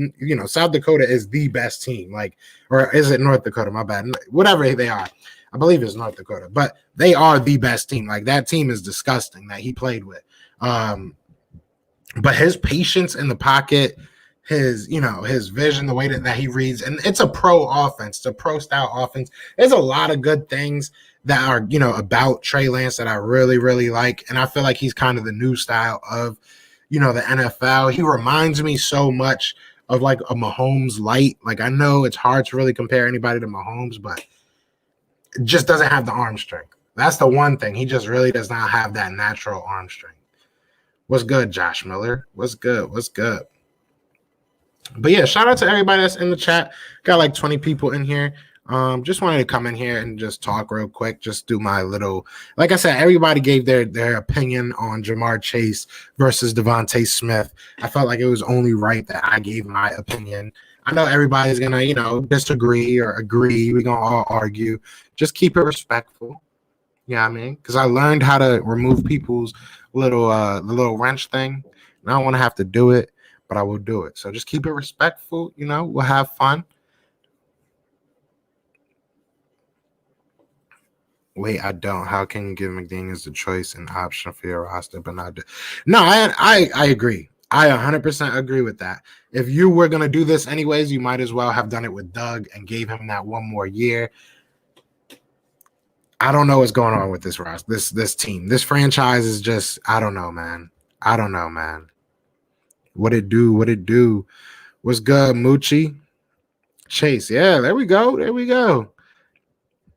South Dakota is the best team. Like, or is it North Dakota? My bad. Whatever they are. I believe it's North Dakota, but they are the best team. Like that team is disgusting that he played with. But his patience in the pocket, his vision, the way that he reads, and it's a pro offense, it's a pro style offense. There's a lot of good things that are, about Trey Lance that I really, really like. And I feel like he's kind of the new style of, the NFL. He reminds me so much of like a Mahomes light. Like I know it's hard to really compare anybody to Mahomes, but it just doesn't have the arm strength. That's the one thing. He just really does not have that natural arm strength. What's good, Josh Miller? What's good? What's good? But yeah, shout out to everybody that's in the chat. Got like 20 people in here. Just wanted to come in here and just talk real quick. Just do my little, like I said, everybody gave their opinion on Jamarr Chase versus Devonta Smith. I felt like it was only right that I gave my opinion. I know everybody's gonna, disagree or agree. We're gonna all argue. Just keep it respectful. Yeah, I mean, because I learned how to remove people's little the little wrench thing. And I don't want to have to do it, but I will do it. So just keep it respectful. We'll have fun. Wait, I don't. How can you give McDaniels the choice and option for your roster, but not do? No, I agree. I 100% agree with that. If you were gonna do this anyways, you might as well have done it with Doug and gave him that one more year. I don't know what's going on with this roster, this team. This franchise is just, I don't know, man. What it do? What's good, Moochie? Chase. Yeah, there we go.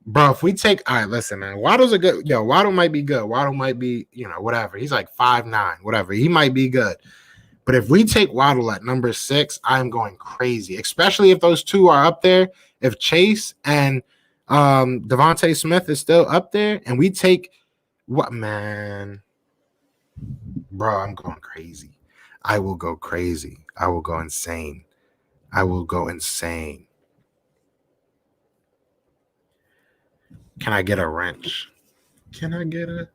Bro, if we take, all right, listen, man. Waddle's a good, Waddle might be good. Waddle might be, whatever. He's like 5'9", whatever. He might be good. But if we take Waddle at number 6, I'm going crazy, especially if those two are up there. If Chase and Devonta Smith is still up there, and we take what, man, bro, I'm going crazy. I will go crazy. I will go insane. Can I get a wrench? Can I get a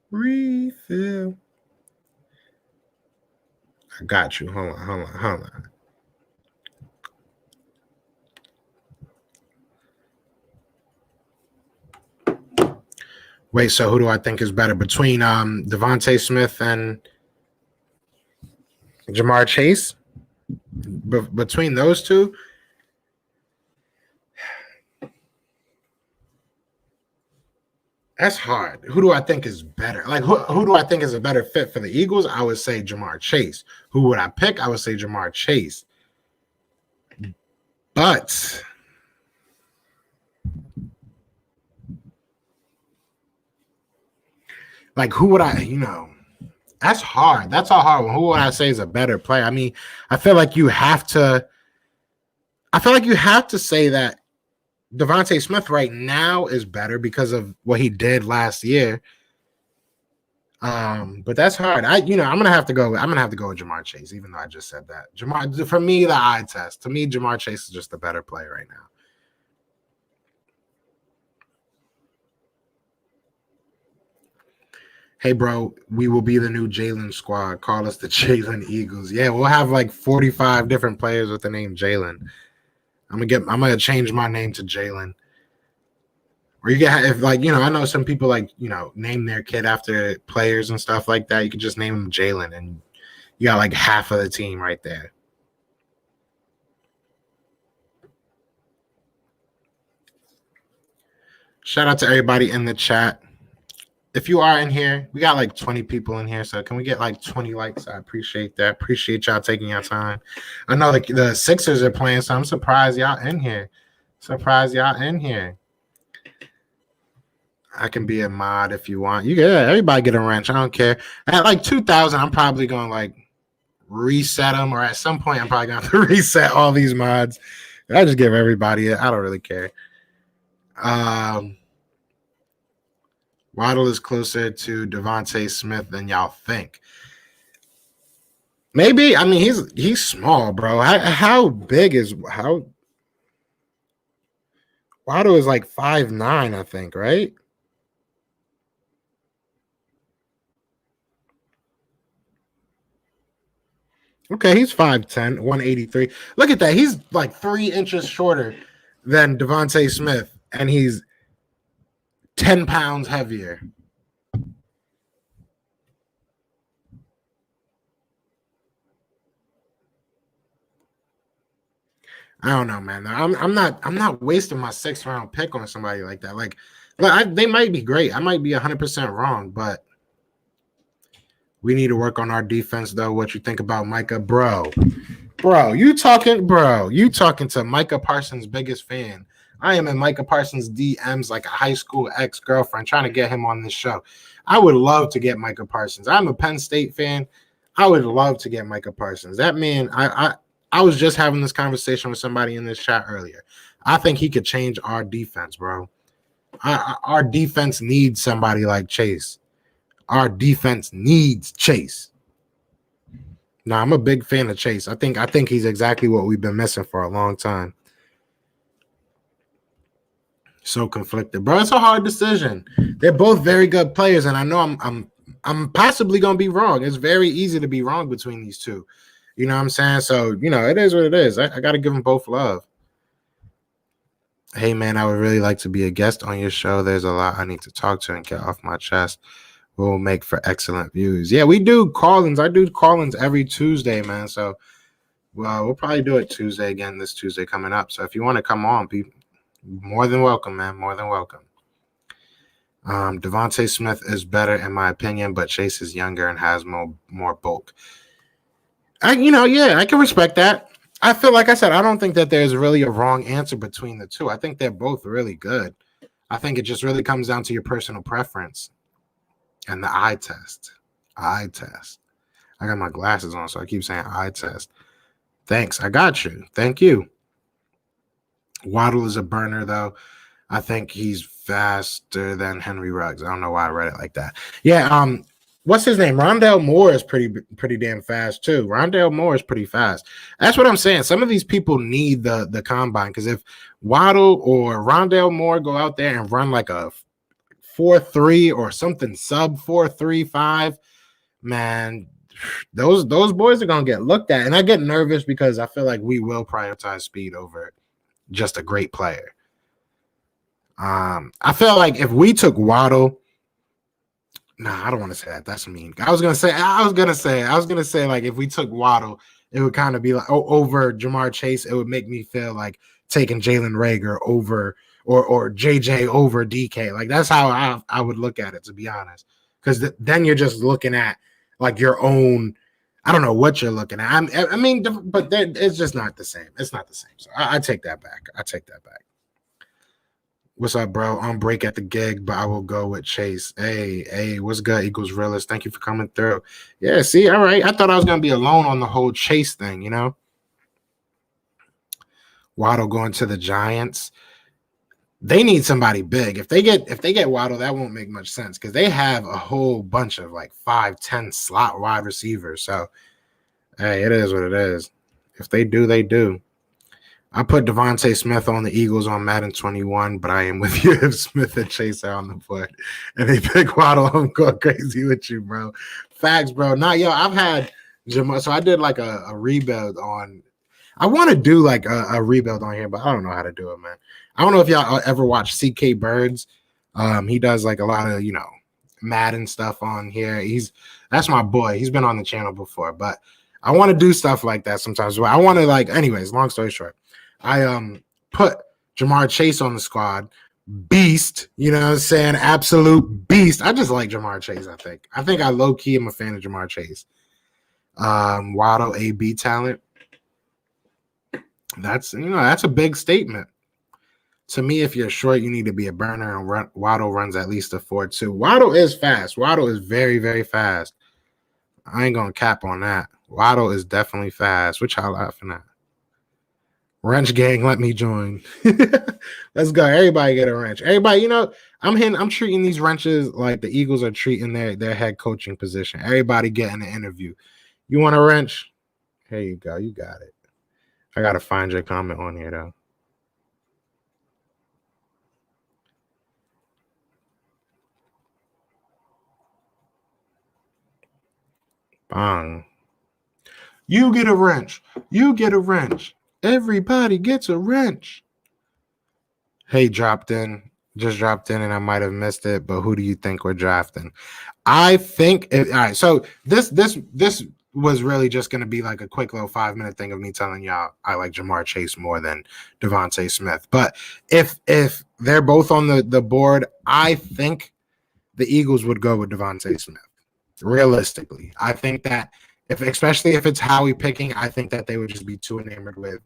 refill? I got you. Hold on. Wait, so who do I think is better between Devonta Smith and Jamarr Chase? Between those two? That's hard. Who do I think is better? Like, who do I think is a better fit for the Eagles? I would say Jamarr Chase. Who would I pick? I would say Jamarr Chase. But like, who would I, that's hard. That's a hard one. Who would I say is a better player? I mean, I feel like you have to say that Devonta Smith right now is better because of what he did last year. But that's hard. I'm gonna have to go with Jamarr Chase, even though I just said that. Jamarr, for me, the eye test. To me, Jamarr Chase is just a better player right now. Hey, bro, we will be the new Jalen squad. Call us the Jalen Eagles. Yeah, we'll have like 45 different players with the name Jalen. I'm gonna change my name to Jalen. Or you get, if like, I know some people like, name their kid after players and stuff like that. You could just name him Jalen and you got like half of the team right there. Shout out to everybody in the chat. if you are in here, we got like 20 people in here. So can we get like 20 likes? I appreciate that. Appreciate y'all taking your time. I know the Sixers are playing, so I'm surprised y'all in here. Surprised y'all in here. I can be a mod if you want. You get everybody get a wrench. I don't care. At like 2,000, I'm probably going to like reset them, or at some point, I'm probably going to have to reset all these mods. I just give everybody it. I don't really care. Waddle is closer to Devonta Smith than y'all think. Maybe. I mean, he's small, bro. How big is how? Waddle is like 5'9", I think, right? Okay, he's 5'10", 183. Look at that. He's like 3 inches shorter than Devonta Smith, and he's 10 pounds heavier. I don't know, man. I'm not wasting my 6th round pick on somebody like that. Like they might be great. I might be 100% wrong, but we need to work on our defense, though. What you think about Micah, bro? You talking to Micah Parsons' biggest fan. I am in Micah Parsons' DMs like a high school ex-girlfriend trying to get him on this show. I would love to get Micah Parsons. I'm a Penn State fan. I would love to get Micah Parsons. That man, I was just having this conversation with somebody in this chat earlier. I think he could change our defense, bro. Our defense needs somebody like Chase. Our defense needs Chase. No, I'm a big fan of Chase. I think he's exactly what we've been missing for a long time. So conflicted, bro. It's a hard decision. They're both very good players, and I know I'm possibly gonna be wrong. It's very easy to be wrong between these two. You know what I'm saying? So, it is what it is. I got to give them both love. Hey, man, I would really like to be a guest on your show. There's a lot I need to talk to and get off my chest. We'll make for excellent views. Yeah, we do call-ins. I do call-ins every Tuesday, man. So, we'll probably do it Tuesday again this Tuesday coming up. So, if you want to come on, be more than welcome, man. More than welcome. Devonta Smith is better, in my opinion, but Chase is younger and has more bulk. I can respect that. I feel like I said, I don't think that there's really a wrong answer between the two. I think they're both really good. I think it just really comes down to your personal preference and the eye test. I got my glasses on, so I keep saying eye test. Thanks. I got you. Thank you. Waddle is a burner, though. I think he's faster than Henry Ruggs. I don't know why I read it like that. Yeah, what's his name? Rondale Moore is pretty damn fast too. Rondale Moore is pretty fast. That's what I'm saying. Some of these people need the combine, because if Waddle or Rondale Moore go out there and run like a 4.3 or something sub 4.35, man, those boys are gonna get looked at. And I get nervous because I feel like we will prioritize speed over just a great player. I feel like if we took Waddle. Nah, I don't want to say that. That's mean. I was gonna say like if we took Waddle, it would kind of be like over Jamar Chase. It would make me feel like taking Jalen Reagor over or JJ over DK. Like that's how I would look at it, to be honest. Because then you're just looking at like your own. I don't know what you're looking at. But it's just not the same. It's not the same. So I take that back. What's up, bro? On break at the gig, but I will go with Chase. Hey, what's good, Eagles Realist? Thank you for coming through. Yeah, see, all right. I thought I was going to be alone on the whole Chase thing, Waddle going to the Giants. They need somebody big. If they get Waddle, that won't make much sense because they have a whole bunch of like 5'10" slot wide receivers. So, hey, it is what it is. If they do, they do. I put Devonta Smith on the Eagles on Madden 21, but I am with you if Smith and Chase are on the board and they pick Waddle. I'm going crazy with you, bro. Facts, bro. I've had Jamarr. So I did like a rebuild on. I want to do like a rebuild on here, but I don't know how to do it, man. I don't know if y'all ever watch CK Birds. He does like a lot of, Madden stuff on here. That's my boy. He's been on the channel before, but I want to do stuff like that sometimes. But I want to anyways, long story short. I put Jamar Chase on the squad, beast. You know what I'm saying? Absolute beast. I just like Jamarr Chase, I think I low-key am a fan of Jamarr Chase. Waddle AB talent. That's a big statement. To me, if you're short, you need to be a burner, and Waddle runs at least a 4.2. Waddle is fast. Waddle is very, very fast. I ain't gonna cap on that. Waddle is definitely fast. What y'all laughing at? Wrench gang, let me join. Let's go. Everybody get a wrench. Everybody, I'm treating these wrenches like the Eagles are treating their head coaching position. Everybody getting an interview. You want a wrench? Here you go. You got it. I gotta find your comment on here though. Bang. You get a wrench. You get a wrench. Everybody gets a wrench. Hey, just dropped in, and I might have missed it, but who do you think we're drafting? I think all right. So this was really just going to be like a quick little 5-minute thing of me telling y'all I like Jamarr Chase more than Devonta Smith. But if they're both on the board, I think the Eagles would go with Devonta Smith. Realistically, I think that especially if it's Howie picking, I think that they would just be too enamored with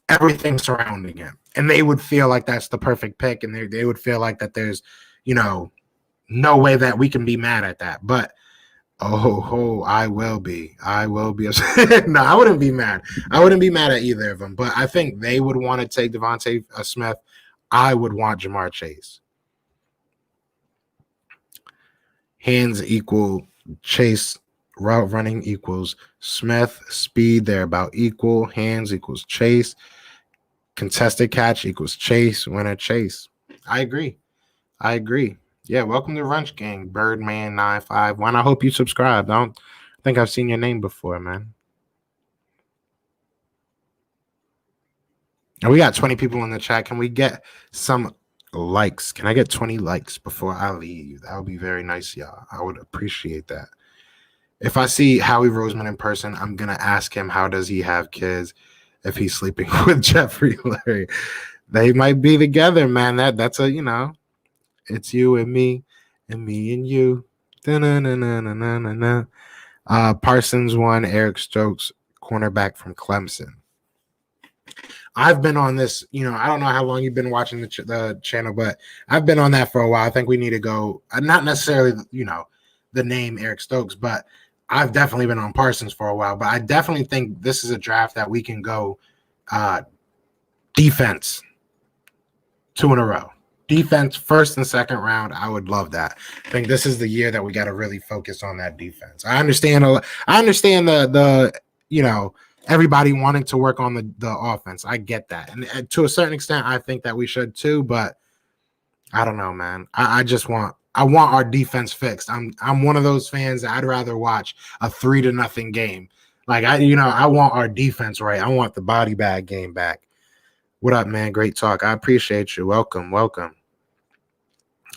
everything surrounding him, and they would feel like that's the perfect pick, and they would feel like that there's no way that we can be mad at that. But I will be no, I wouldn't be mad at either of them, but I think they would want to take Devonta Smith. I would want Jamarr Chase. Hands equal Chase, route running equals Smith, speed, they're about equal. Hands equals Chase, contested catch equals Chase, winner Chase. I agree. Yeah, welcome to Wrench Gang, Birdman951. I hope you subscribed. I don't think I've seen your name before, man. And we got 20 people in the chat. Can we get some likes? Can I get 20 likes before I leave? That would be very nice, y'all. I would appreciate that. If I see Howie Roseman in person, I'm going to ask him how does he have kids if he's sleeping with Jeffrey Lurie. They might be together, man. That's it's you and me and you. Parsons won. Eric Stokes, cornerback from Clemson. I've been on this, I don't know how long you've been watching the channel, but I've been on that for a while. I think we need to go, not necessarily, the name Eric Stokes, but I've definitely been on Parsons for a while. But I definitely think this is a draft that we can go defense 2 in a row. Defense, first and second round. I would love that. I think this is the year that we got to really focus on that defense. I understand the everybody wanting to work on the offense. I get that. And to a certain extent, I think that we should too, but I don't know, man. I want our defense fixed. I'm one of those fans that I'd rather watch a 3-0 game. Like I want our defense right. I want the body bag game back. What up, man? Great talk. I appreciate you. Welcome.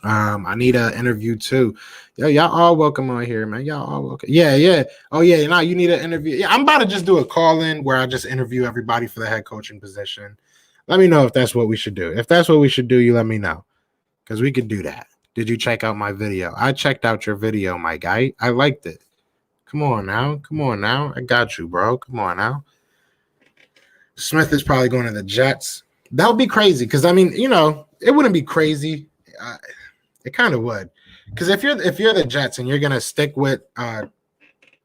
I need an interview too. Yo, y'all all welcome on here, man. Y'all all welcome. Yeah. Oh yeah, you need an interview. Yeah, I'm about to just do a call-in where I just interview everybody for the head coaching position. Let me know if that's what we should do. If that's what we should do, you let me know. Because we could do that. Did you check out my video? I checked out your video, my guy. I liked it. Come on now. I got you, bro. Come on now. Smith is probably going to the Jets. That would be crazy because, it wouldn't be crazy. It kind of would. Because if you're the Jets and you're going to stick with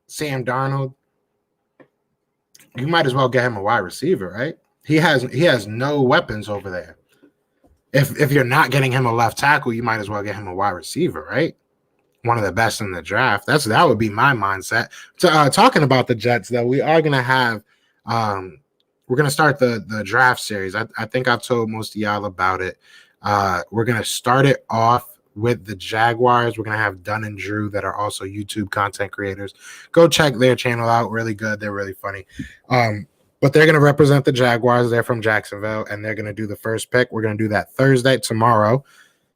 Sam Darnold, you might as well get him a wide receiver, right? He has no weapons over there. If you're not getting him a left tackle, you might as well get him a wide receiver, right? One of the best in the draft. That would be my mindset. Talking about the Jets, though, we are going to have we're going to start the draft series. I think I've told most of y'all about it. We're going to start it off with the Jaguars. We're going to have Dunn and Drew that are also YouTube content creators. Go check their channel out. Really good. They're really funny. But they're going to represent the Jaguars. They're from Jacksonville, and they're going to do the first pick. We're going to do that Thursday, tomorrow,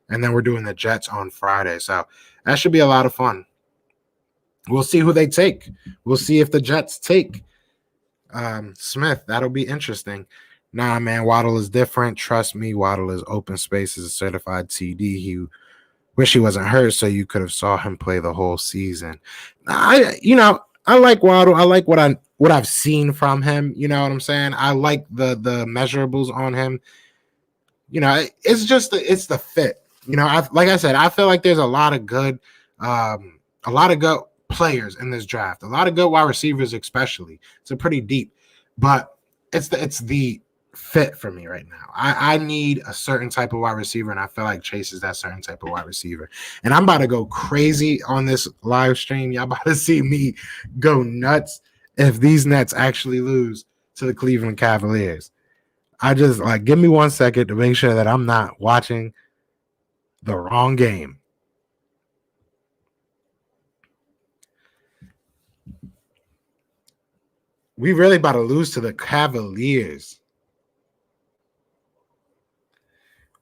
and then we're doing the Jets on Friday. So that should be a lot of fun. We'll see who they take. We'll see if the Jets take Smith. That'll be interesting. Nah, man, Waddle is different. Trust me, Waddle is open space as a certified TD. He wish he wasn't hurt, so you could have saw him play the whole season. I like Waddle. I like what I've seen from him. You know what I'm saying? I like the measurables on him. It's the fit. Like I said, I feel like there's a lot of good players in this draft, a lot of good wide receivers, especially. It's a pretty deep, but it's the fit for me right now. I need a certain type of wide receiver, and I feel like Chase is that certain type of wide receiver. And I'm about to go crazy on this live stream. Y'all about to see me go nuts if these Nets actually lose to the Cleveland Cavaliers. I just give me 1 second to make sure that I'm not watching the wrong game. We really about to lose to the Cavaliers.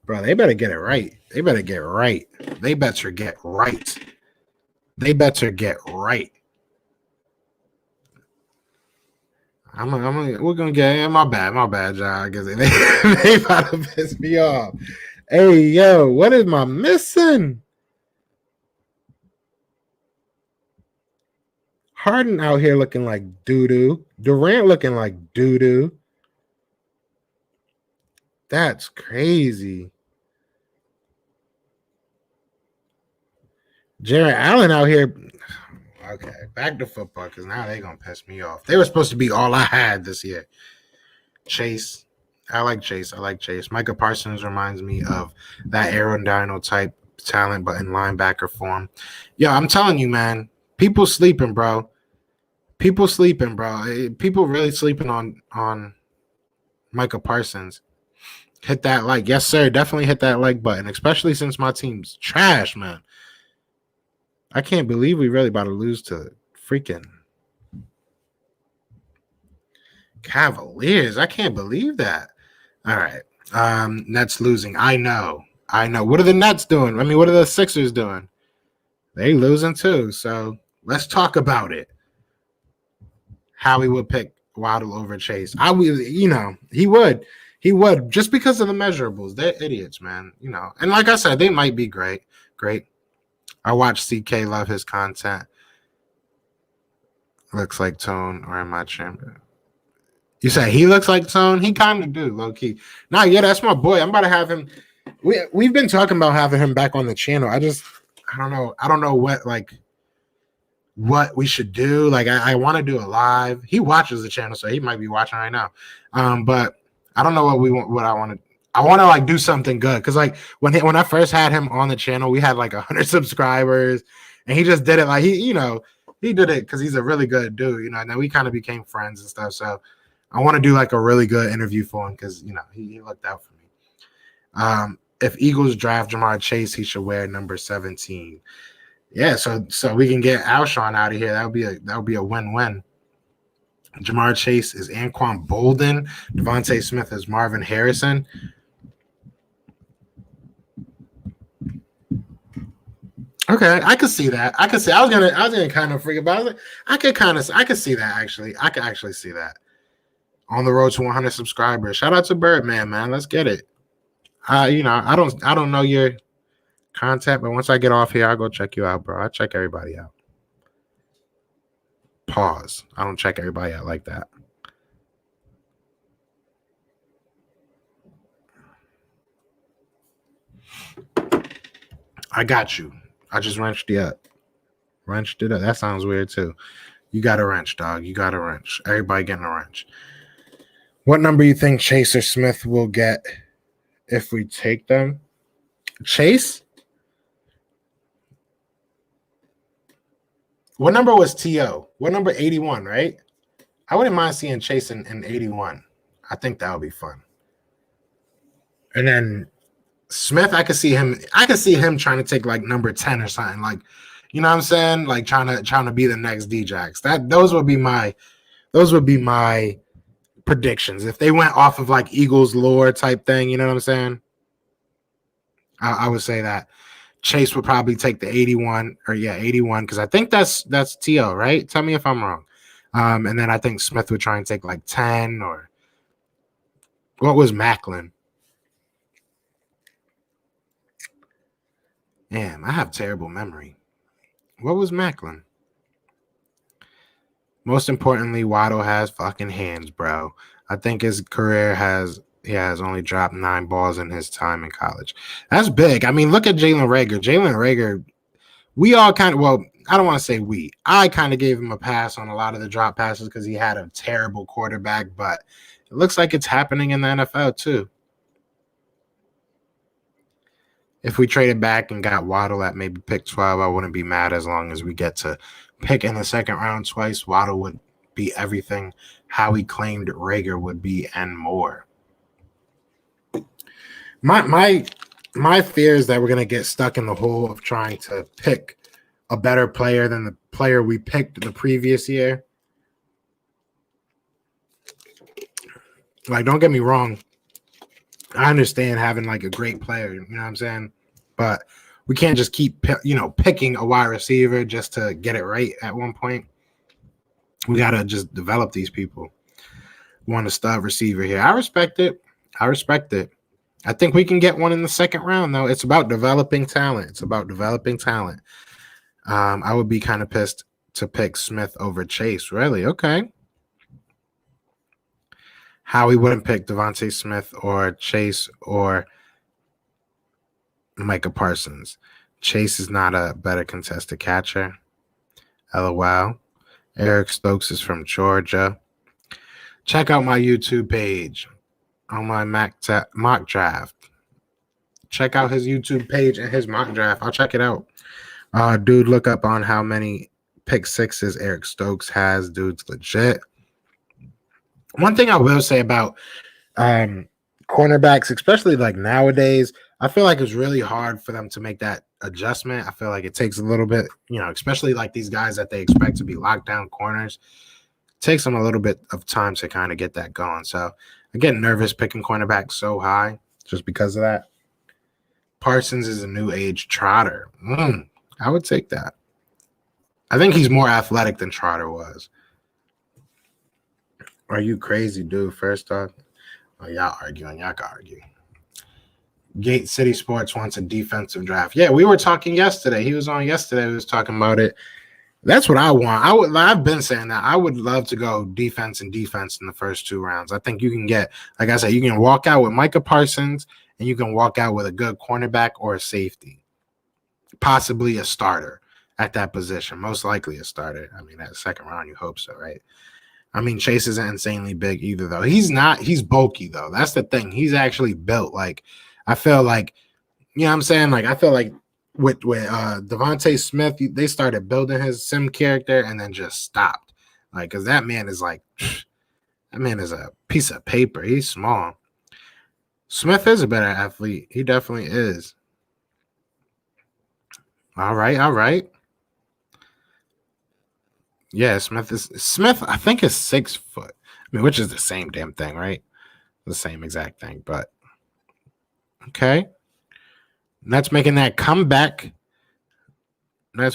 Bro, they better get it right. They better get right. They better get right. They better get right. We're gonna get my bad, John. Because they about to piss me off. Hey, yo, what am I missing? Harden out here looking like doo-doo. Durant looking like doo-doo. That's crazy. Jared Allen out here. Okay, back to football because now they're going to piss me off. They were supposed to be all I had this year. Chase. I like Chase. Micah Parsons reminds me of that Aaron Donald type talent, but in linebacker form. Yo, I'm telling you, man, people sleeping, bro. People really sleeping on Micah Parsons. Hit that like. Yes, sir. Definitely hit that like button, especially since my team's trash, man. I can't believe we really about to lose to freaking Cavaliers. I can't believe that. All right. Nets losing. I know. What are the Nets doing? I mean, what are the Sixers doing? They losing too. So let's talk about it. Howie would pick Waddle over Chase. He would. He would just because of the measurables. They're idiots, man. And like I said, they might be great. I watch CK, love his content. Looks like Tone, or am I champion? You say he looks like Tone? He kind of do, low key. Nah, yeah, that's my boy. I'm about to have him. We've been talking about having him back on the channel. I don't know what we should do. Like I want to do a live. He watches the channel, so he might be watching right now. But I don't know what I want to. I want to do something good because when I first had him on the channel, we had 100 subscribers, and he just did it he did it because he's a really good dude, and then we kind of became friends and stuff. So I want to do a really good interview for him because he looked out for me. If Eagles draft Jamarr Chase, he should wear number 17. Yeah, so we can get Alshon out of here. That would be a win-win. Jamarr Chase is Anquan Bolden. Devonta Smith is Marvin Harrison. Okay, I could see that. I was gonna kind of freak about it. I could see that actually. I could actually see that. On the road to 100 subscribers. Shout out to Birdman, man. Let's get it. I don't know your content, but once I get off here, I'll go check you out, bro. I check everybody out. Pause. I don't check everybody out like that. I got you. I just wrenched it up. That sounds weird too. You got a wrench, dog. You got a wrench. Everybody getting a wrench. What number you think Chase or Smith will get if we take them? Chase? What number was T.O.? What number? 81, right? I wouldn't mind seeing Chase in 81. I think that would be fun. And then Smith, I could see him trying to take number 10 or something. You know what I'm saying? Trying to be the next Djax. Those would be my predictions. If they went off of Eagles lore type thing, you know what I'm saying? I would say that Chase would probably take the 81 because I think that's T.O., right? Tell me if I'm wrong. And then I think Smith would try and take 10 or What was Macklin? Damn, I have terrible memory. What was Macklin? Most importantly, Waddle has fucking hands, bro. I think his career he has only dropped 9 balls in his time in college. That's big. I mean, look at Jalen Reagor. Jalen Reagor, we all kind of, well, I don't want to say we. I kind of gave him a pass on a lot of the drop passes because he had a terrible quarterback, but it looks like it's happening in the NFL too. If we traded back and got Waddle at maybe pick 12, I wouldn't be mad as long as we get to pick in the second round twice. Waddle would be everything how he claimed Reagor would be and more. My fear is that we're going to get stuck in the hole of trying to pick a better player than the player we picked the previous year. Like, don't get me wrong. I understand having like a great player, you know what I'm saying? But we can't just keep, picking a wide receiver just to get it right at one point. We got to just develop these people. We want a stud receiver here. I respect it. I think we can get one in the second round, though. It's about developing talent. I would be kind of pissed to pick Smith over Chase. Really? Okay. Howie wouldn't pick Devonta Smith or Chase or Micah Parsons. Chase is not a better contested catcher. LOL. Eric Stokes is from Georgia. Check out my YouTube page on my mock draft. Check out his YouTube page and his mock draft. I'll check it out. Dude, look up on how many pick sixes Eric Stokes has. Dude's legit. One thing I will say about cornerbacks, especially like nowadays, I feel like it's really hard for them to make that adjustment. I feel like it takes a little bit, especially like these guys that they expect to be lockdown corners. It takes them a little bit of time to kind of get that going. So I get nervous picking cornerbacks so high just because of that. Parsons is a new age Trotter. I would take that. I think he's more athletic than Trotter was. Are you crazy, dude? First off, y'all arguing. Y'all can argue. Gate City Sports wants a defensive draft. Yeah, we were talking yesterday. He was on yesterday. We was talking about it. That's what I want. I've been saying that. I would love to go defense in the first 2 rounds. I think you can get, like I said, you can walk out with Micah Parsons and you can walk out with a good cornerback or a safety, possibly a starter at that position. Most likely a starter. I mean, at the second round, you hope so, right? I mean, Chase isn't insanely big either, though. He's not. He's bulky, though. That's the thing. He's actually built. Like, I feel like, you know what I'm saying? Like, I feel like with Devonta Smith, they started building his sim character and then just stopped. Like, because that man is like, that man is a piece of paper. He's small. Smith is a better athlete. He definitely is. All right. Yeah, Smith, I think is 6 foot. I mean, which is the same damn thing, right? The same exact thing, but okay. That's making that comeback. They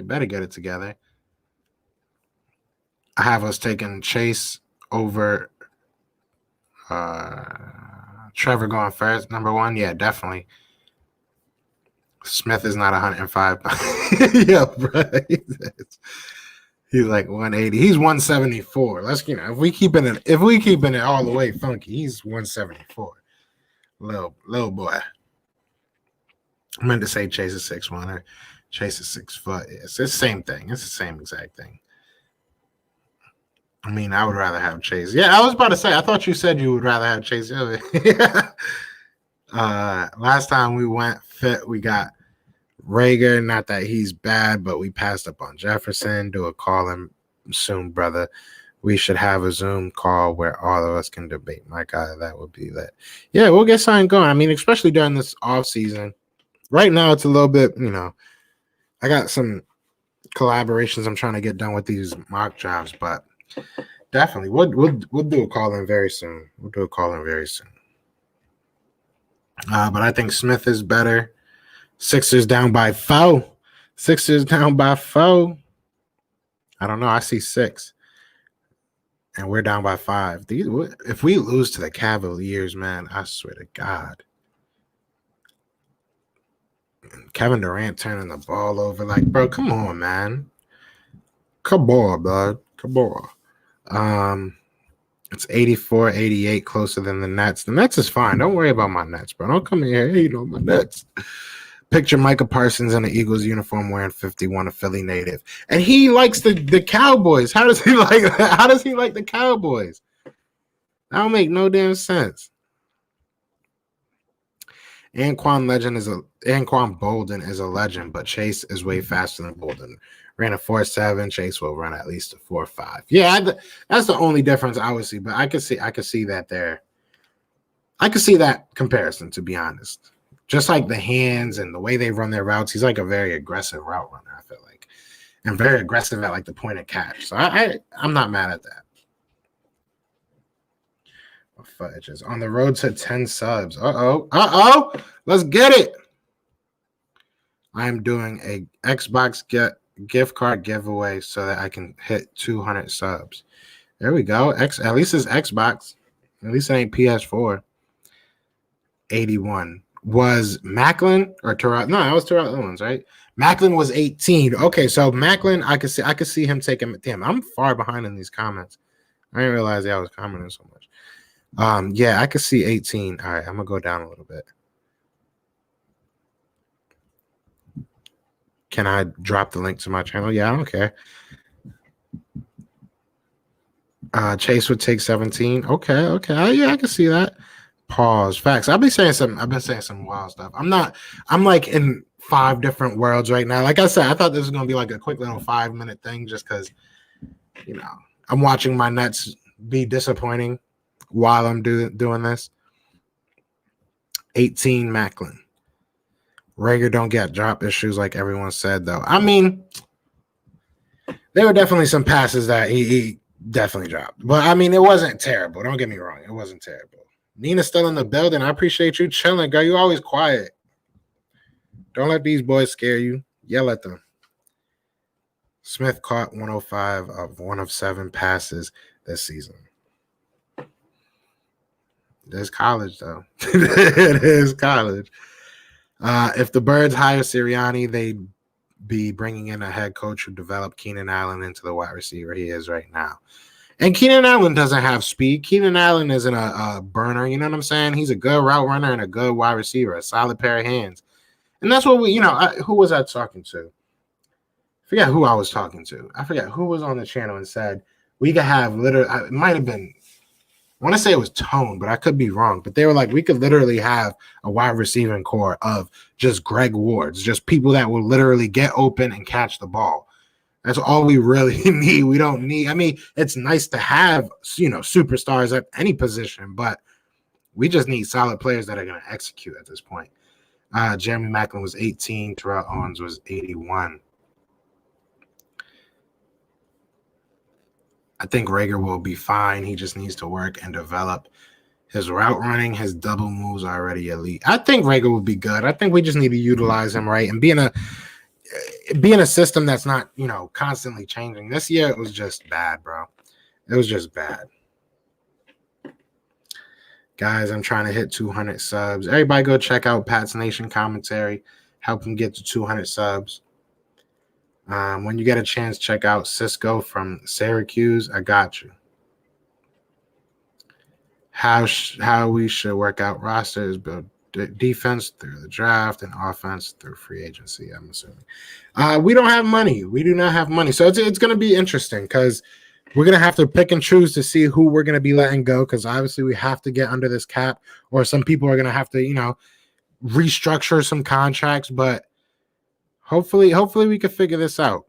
better get it together. I have us taking Chase over Trevor going first. Number 1, yeah, definitely. Smith is not 105. Yeah, bro. He's like 180. He's 174. Let's if we keeping it all the way funky, he's 174. Little boy. I meant to say Chase is 6'1" or Chase is 6 foot. It's the same thing. It's the same exact thing. I mean, I would rather have Chase. Yeah, I was about to say, I thought you said you would rather have Chase. Last time we went fit, we got Reagor. Not that he's bad, but we passed up on Jefferson. Do a call him soon, brother. We should have a Zoom call where all of us can debate. My God, that would be lit. Yeah, we'll get something going. I mean, especially during this off season. Right now, it's a little bit, I got some collaborations I'm trying to get done with these mock drafts, but definitely we'll do a call in very soon. But I think Smith is better. Sixers down by 4. I don't know. I see 6. And we're down by 5. If we lose to the Cavaliers, man, I swear to God. Kevin Durant turning the ball over. Like, bro, come on, man. Come on, bud. Come on. It's 84-88, closer than the Nets. The Nets is fine. Don't worry about my Nets, bro. Don't come in here hating on my Nets. Picture Micah Parsons in the Eagles uniform wearing 51, a Philly native. And he likes the Cowboys. How does he like that? How does he like the Cowboys? That don't make no damn sense. Anquan Bolden is a legend, but Chase is way faster than Bolden. Ran a 4.7. Chase will run at least a 4.5. Yeah, that's the only difference I would see. But I could see that there. I could see that comparison, to be honest. Just like the hands and the way they run their routes, he's like a very aggressive route runner, I feel like, and very aggressive at like the point of catch. So I'm not mad at that. Fudge is on the road to 10 subs. Let's get it. I am doing a Xbox gift card giveaway so that I can hit 200 subs. There we go. At least it's Xbox. At least it ain't PS4. 81 was Macklin or Terrell? No, that was Terrell Owens, right? Macklin was 18. Okay, so Macklin, I could see him taking. Damn, I'm far behind in these comments. I didn't realize I was commenting so much. Yeah, I could see 18. All right, I'm gonna go down a little bit. Can I drop the link to my channel? Yeah, I don't care. Chase would take 17. Okay. Yeah, I can see that. Pause. Facts. I've been saying some wild stuff. I'm like in 5 different worlds right now. Like I said, I thought this was gonna be like a quick little 5-minute thing just because, I'm watching my Nets be disappointing while I'm doing this. 18 Macklin. Rager don't get drop issues like everyone said, though. I mean, there were definitely some passes that he definitely dropped. But, I mean, it wasn't terrible. Don't get me wrong. It wasn't terrible. Nina's still in the building. I appreciate you chilling, girl. You're always quiet. Don't let these boys scare you. Yell at them. Smith caught 105 of 1 of 7 passes this season. There's college, though. It is college. If the Birds hire Sirianni, they'd be bringing in a head coach who developed Keenan Allen into the wide receiver he is right now. And Keenan Allen doesn't have speed. Keenan Allen isn't a burner. You know what I'm saying? He's a good route runner and a good wide receiver, a solid pair of hands. And that's what who was I talking to? I forget who I was talking to. I forget who was on the channel and said we could have it might have been, I want to say it was Tone, but I could be wrong. But they were like, we could literally have a wide receiving core of just Greg Wards, just people that will literally get open and catch the ball. That's all we really need. We don't need, I mean, it's nice to have, superstars at any position, but we just need solid players that are going to execute at this point. Jeremy Macklin was 18. Terrell Owens was 81. I think Rager will be fine. He just needs to work and develop his route running. His double moves are already elite. I think Rager will be good. I think we just need to utilize him right and be in a system that's not, constantly changing. This year it was just bad, bro. It was just bad. Guys, I'm trying to hit 200 subs. Everybody go check out Pat's Nation commentary. Help him get to 200 subs. When you get a chance, check out Cisco from Syracuse. I got you. How we should work out rosters, build defense through the draft and offense through free agency, I'm assuming. We don't have money. We do not have money. So it's going to be interesting because we're going to have to pick and choose to see who we're going to be letting go because obviously we have to get under this cap or some people are going to have to, restructure some contracts, but hopefully we can figure this out.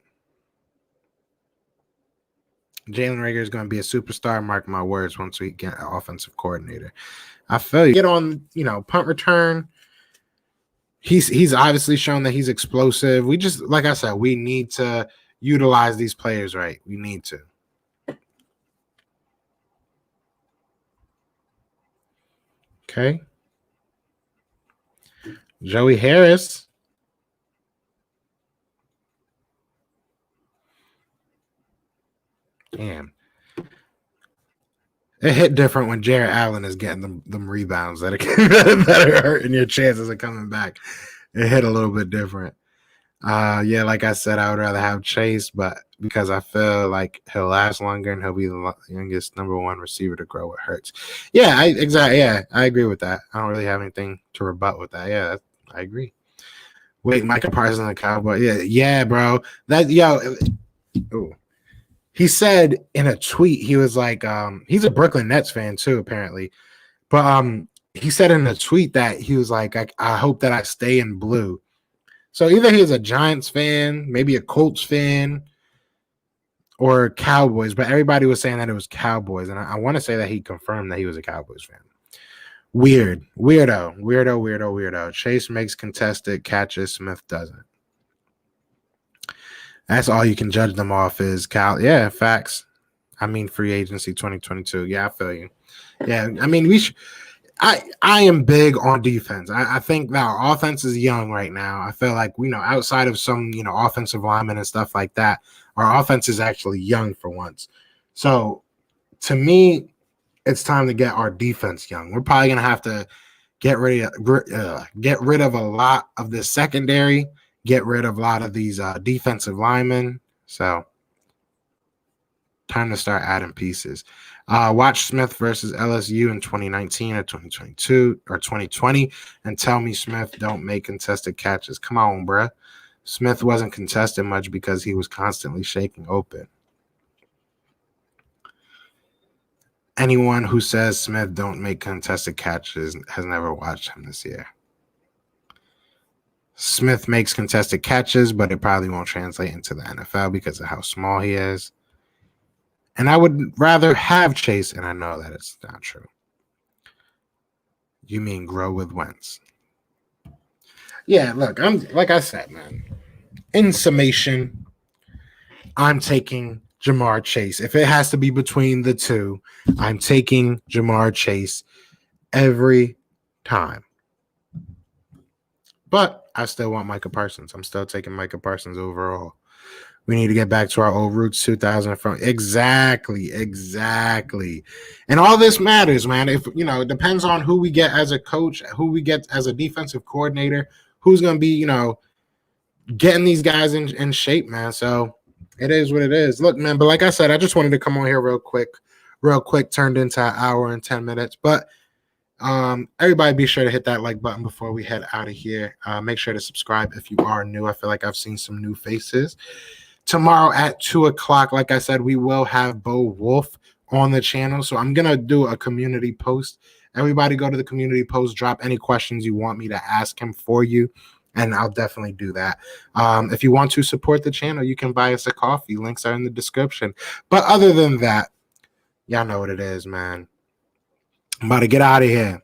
Jalen Rager is going to be a superstar. Mark my words. Once we get an offensive coordinator, I feel you. Get on, punt return. He's obviously shown that he's explosive. We just, like I said, we need to utilize these players right. We need to. Okay. Joey Harris. Damn. It hit different when Jared Allen is getting them rebounds that are, that are hurting your chances of coming back. It hit a little bit different. Yeah, like I said, I would rather have Chase, but because I feel like he'll last longer and he'll be the youngest number one receiver to grow with Hurts. Yeah, exactly. Yeah, I agree with that. I don't really have anything to rebut with that. Yeah, I agree. Wait, Micah Parsons, the Cowboy. Yeah, bro. That ooh. He said in a tweet, he was like, he's a Brooklyn Nets fan too, apparently. But he said in a tweet that he was like, I hope that I stay in blue. So either he's a Giants fan, maybe a Colts fan, or Cowboys. But everybody was saying that it was Cowboys. And I want to say that he confirmed that he was a Cowboys fan. Weirdo. Chase makes contested catches. Smith doesn't. That's all you can judge them off is Cal. Yeah, facts. I mean, free agency 2022. Yeah, I feel you. Yeah, I mean, I am big on defense. I think that our offense is young right now. I feel like, outside of some, offensive linemen and stuff like that, our offense is actually young for once. So to me, it's time to get our defense young. We're probably going to have to get rid of a lot of the secondary, get rid of a lot of these defensive linemen. So time to start adding pieces. Watch Smith versus LSU in 2019 or 2022 or 2020 and tell me Smith don't make contested catches. Come on, bruh. Smith wasn't contested much because he was constantly shaking open. Anyone who says Smith don't make contested catches has never watched him this year. Smith makes contested catches, but it probably won't translate into the NFL because of how small he is. And I would rather have Chase, and I know that it's not true. You mean grow with Wentz? Yeah, look, like I said, man. In summation, I'm taking Jamarr Chase. If it has to be between the two, I'm taking Jamarr Chase every time. But I still want Micah Parsons. I'm still taking Micah Parsons overall. We need to get back to our old roots, 2000 from exactly. And all this matters, man. If it depends on who we get as a coach, who we get as a defensive coordinator, who's going to be, getting these guys in shape, man. So it is what it is. Look, man, but like I said, I just wanted to come on here real quick, turned into an hour and 10 minutes. But everybody be sure to hit that like button before we head out of here. Make sure to subscribe if you are new. I feel like I've seen some new faces. Tomorrow at 2:00, like I said, we will have Bo Wolf on the channel. So I'm going to do a community post. Everybody go to the community post, drop any questions you want me to ask him for you, and I'll definitely do that. If you want to support the channel, you can buy us a coffee. Links are in the description. But other than that, y'all know what it is, man. I'm about to get out of here.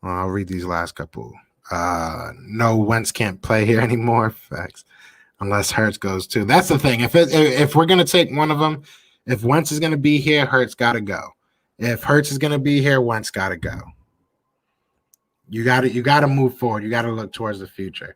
I'll read these last couple. No, Wentz can't play here anymore. Facts. Unless Hurts goes too. That's the thing. If we're gonna take one of them, if Wentz is gonna be here, Hurts gotta go. If Hurts is gonna be here, Wentz gotta go. You gotta move forward. You gotta look towards the future.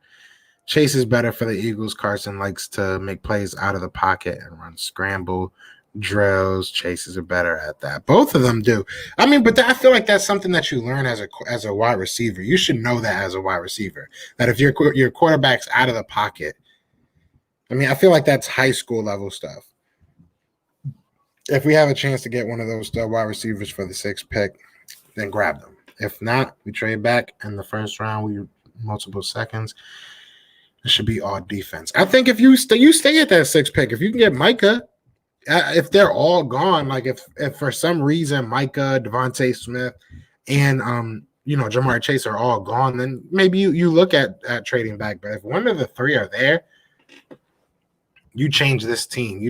Chase is better for the Eagles. Carson likes to make plays out of the pocket and run scramble drills. Chases are better at that. Both of them do. I mean, but I feel like that's something that you learn as a wide receiver. You should know that as a wide receiver. That if your quarterback's out of the pocket. I mean, I feel like that's high school level stuff. If we have a chance to get one of those wide receivers for the 6th pick, then grab them. If not, we trade back in the first round. We multiple seconds. It should be all defense. I think if you stay at that 6th pick, if you can get Micah, if they're all gone, like if for some reason Micah, Devonta Smith, and Jamarr Chase are all gone, then maybe you look at trading back. But if one of the three are there, you change this team.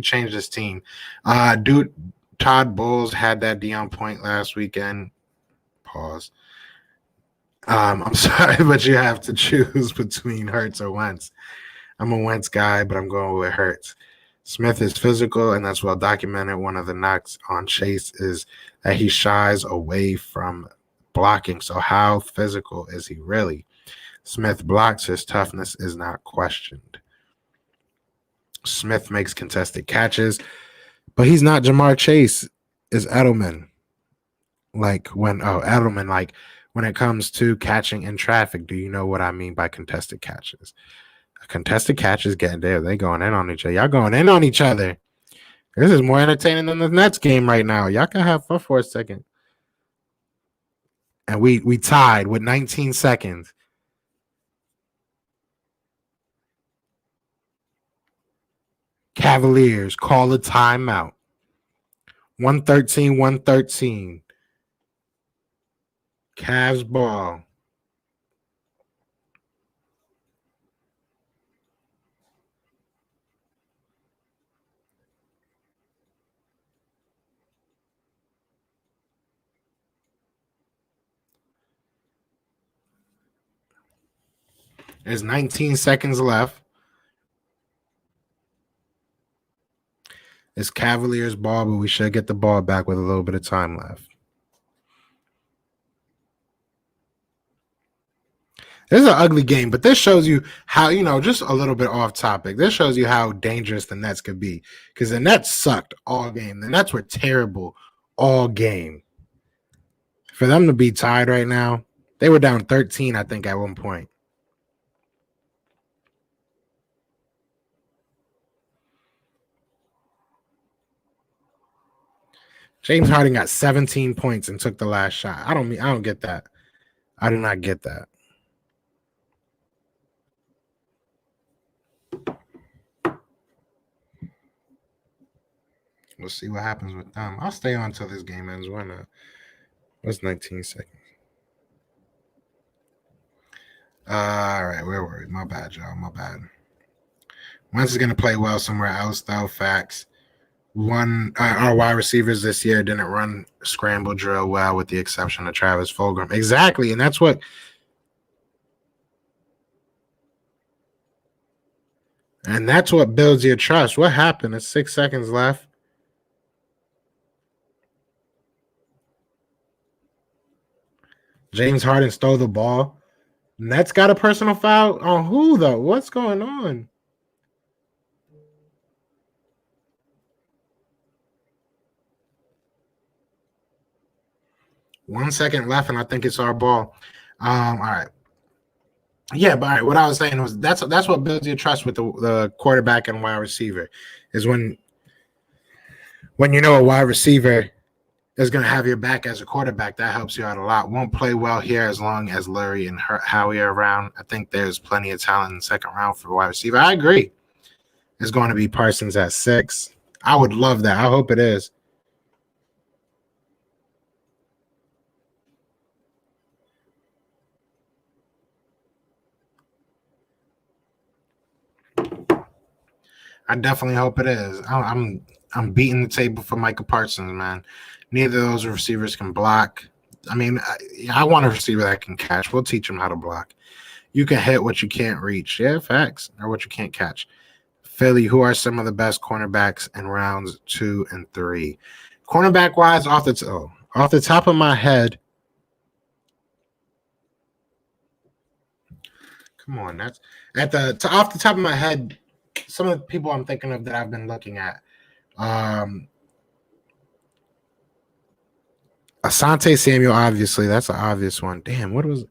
Dude, Todd Bowles had that D on point last weekend. Pause. I'm sorry, but you have to choose between Hurts or Wentz. I'm a Wentz guy, but I'm going with Hurts. Smith is physical, and that's well documented. One of the knocks on Chase is that he shies away from blocking. So how physical is he really? Smith blocks. His toughness is not questioned. Smith makes contested catches, but he's not Jamar Chase, is Edelman. Like when Edelman, like when it comes to catching in traffic, do you know what I mean by contested catches? A contested catch is getting there. They going in on each other. Y'all going in on each other. This is more entertaining than the Nets game right now. Y'all can have fun for a second. And we tied with 19 seconds. Cavaliers call a timeout. 113, 113. Cavs ball. There's 19 seconds left. It's Cavaliers ball, but we should get the ball back with a little bit of time left. This is an ugly game, but this shows you how, just a little bit off topic. This shows you how dangerous the Nets could be because the Nets sucked all game. The Nets were terrible all game. For them to be tied right now, they were down 13, I think, at one point. James Harden got 17 points and took the last shot. I don't get that. I do not get that. We'll see what happens with them. I'll stay on until this game ends. Why not? What's 19 seconds? All right, where were we? My bad, y'all. My bad. Wentz is going to play well somewhere else, though. Facts. Our wide receivers this year didn't run scramble drill well, with the exception of Travis Fulgham. Exactly, and that's what builds your trust. What happened? It's 6 seconds left. James Harden stole the ball. Nets got a personal foul on who, though? What's going on? One second left, and I think it's our ball. All right. Yeah, but all right, what I was saying was that's what builds your trust with the quarterback and wide receiver is when you know a wide receiver is going to have your back as a quarterback. That helps you out a lot. Won't play well here as long as Lurie and Howie are around. I think there's plenty of talent in the second round for wide receiver. I agree. It's going to be Parsons at 6. I would love that. I hope it is. I definitely hope it is. I'm beating the table for Micah Parsons, man. Neither of those receivers can block. I mean, I want a receiver that can catch. We'll teach him how to block. You can hit what you can't reach. Yeah, facts. Or what you can't catch. Philly, who are some of the best cornerbacks in rounds 2 and 3? Cornerback wise, off the top of my head. Come on, that's off the top of my head. Some of the people I'm thinking of that I've been looking at. Asante Samuel, obviously, that's an obvious one. Damn, what was it?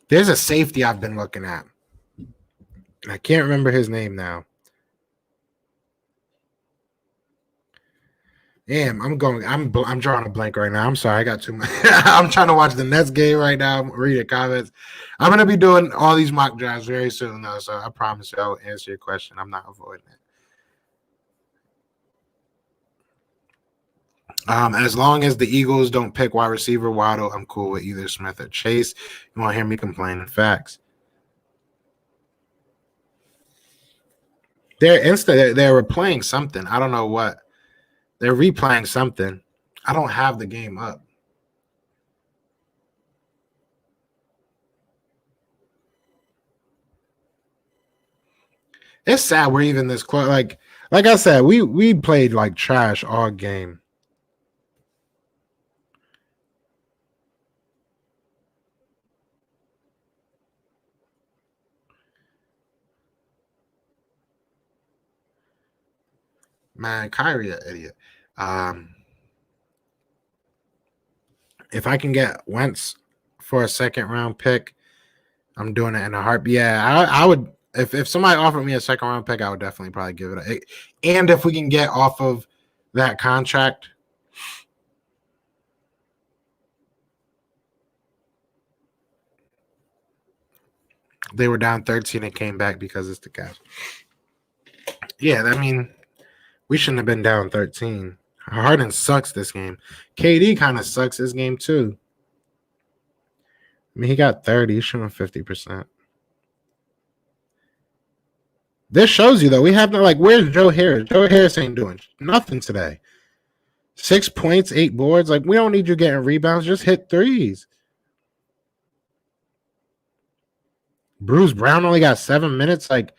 There's a safety I've been looking at. I can't remember his name now. Damn, I'm drawing a blank right now. I'm sorry, I got too much. I'm trying to watch the Nets game right now. Read the comments. I'm gonna be doing all these mock drafts very soon, though. So I promise you, I'll answer your question. I'm not avoiding it. As long as the Eagles don't pick wide receiver Waddle, I'm cool with either Smith or Chase. You won't hear me complaining. Facts. They're replaying something. I don't know what. They're replaying something. I don't have the game up. It's sad we're even this close. Like I said, we played like trash all game. Man, Kyrie an idiot. If I can get Wentz for a second round pick, I'm doing it in a heartbeat. Yeah, I would. If somebody offered me a second round pick, I would definitely probably give it. And if we can get off of that contract, they were down 13 and came back because it's the Cavs. Yeah, I mean, we shouldn't have been down 13. Harden sucks this game. KD kind of sucks this game too. I mean, he got 30. He's shooting 50%. This shows you, though, we have no, like, where's Joe Harris? Joe Harris ain't doing nothing today. 6 points, 8 boards. Like, we don't need you getting rebounds. Just hit threes. Bruce Brown only got 7 minutes. Like,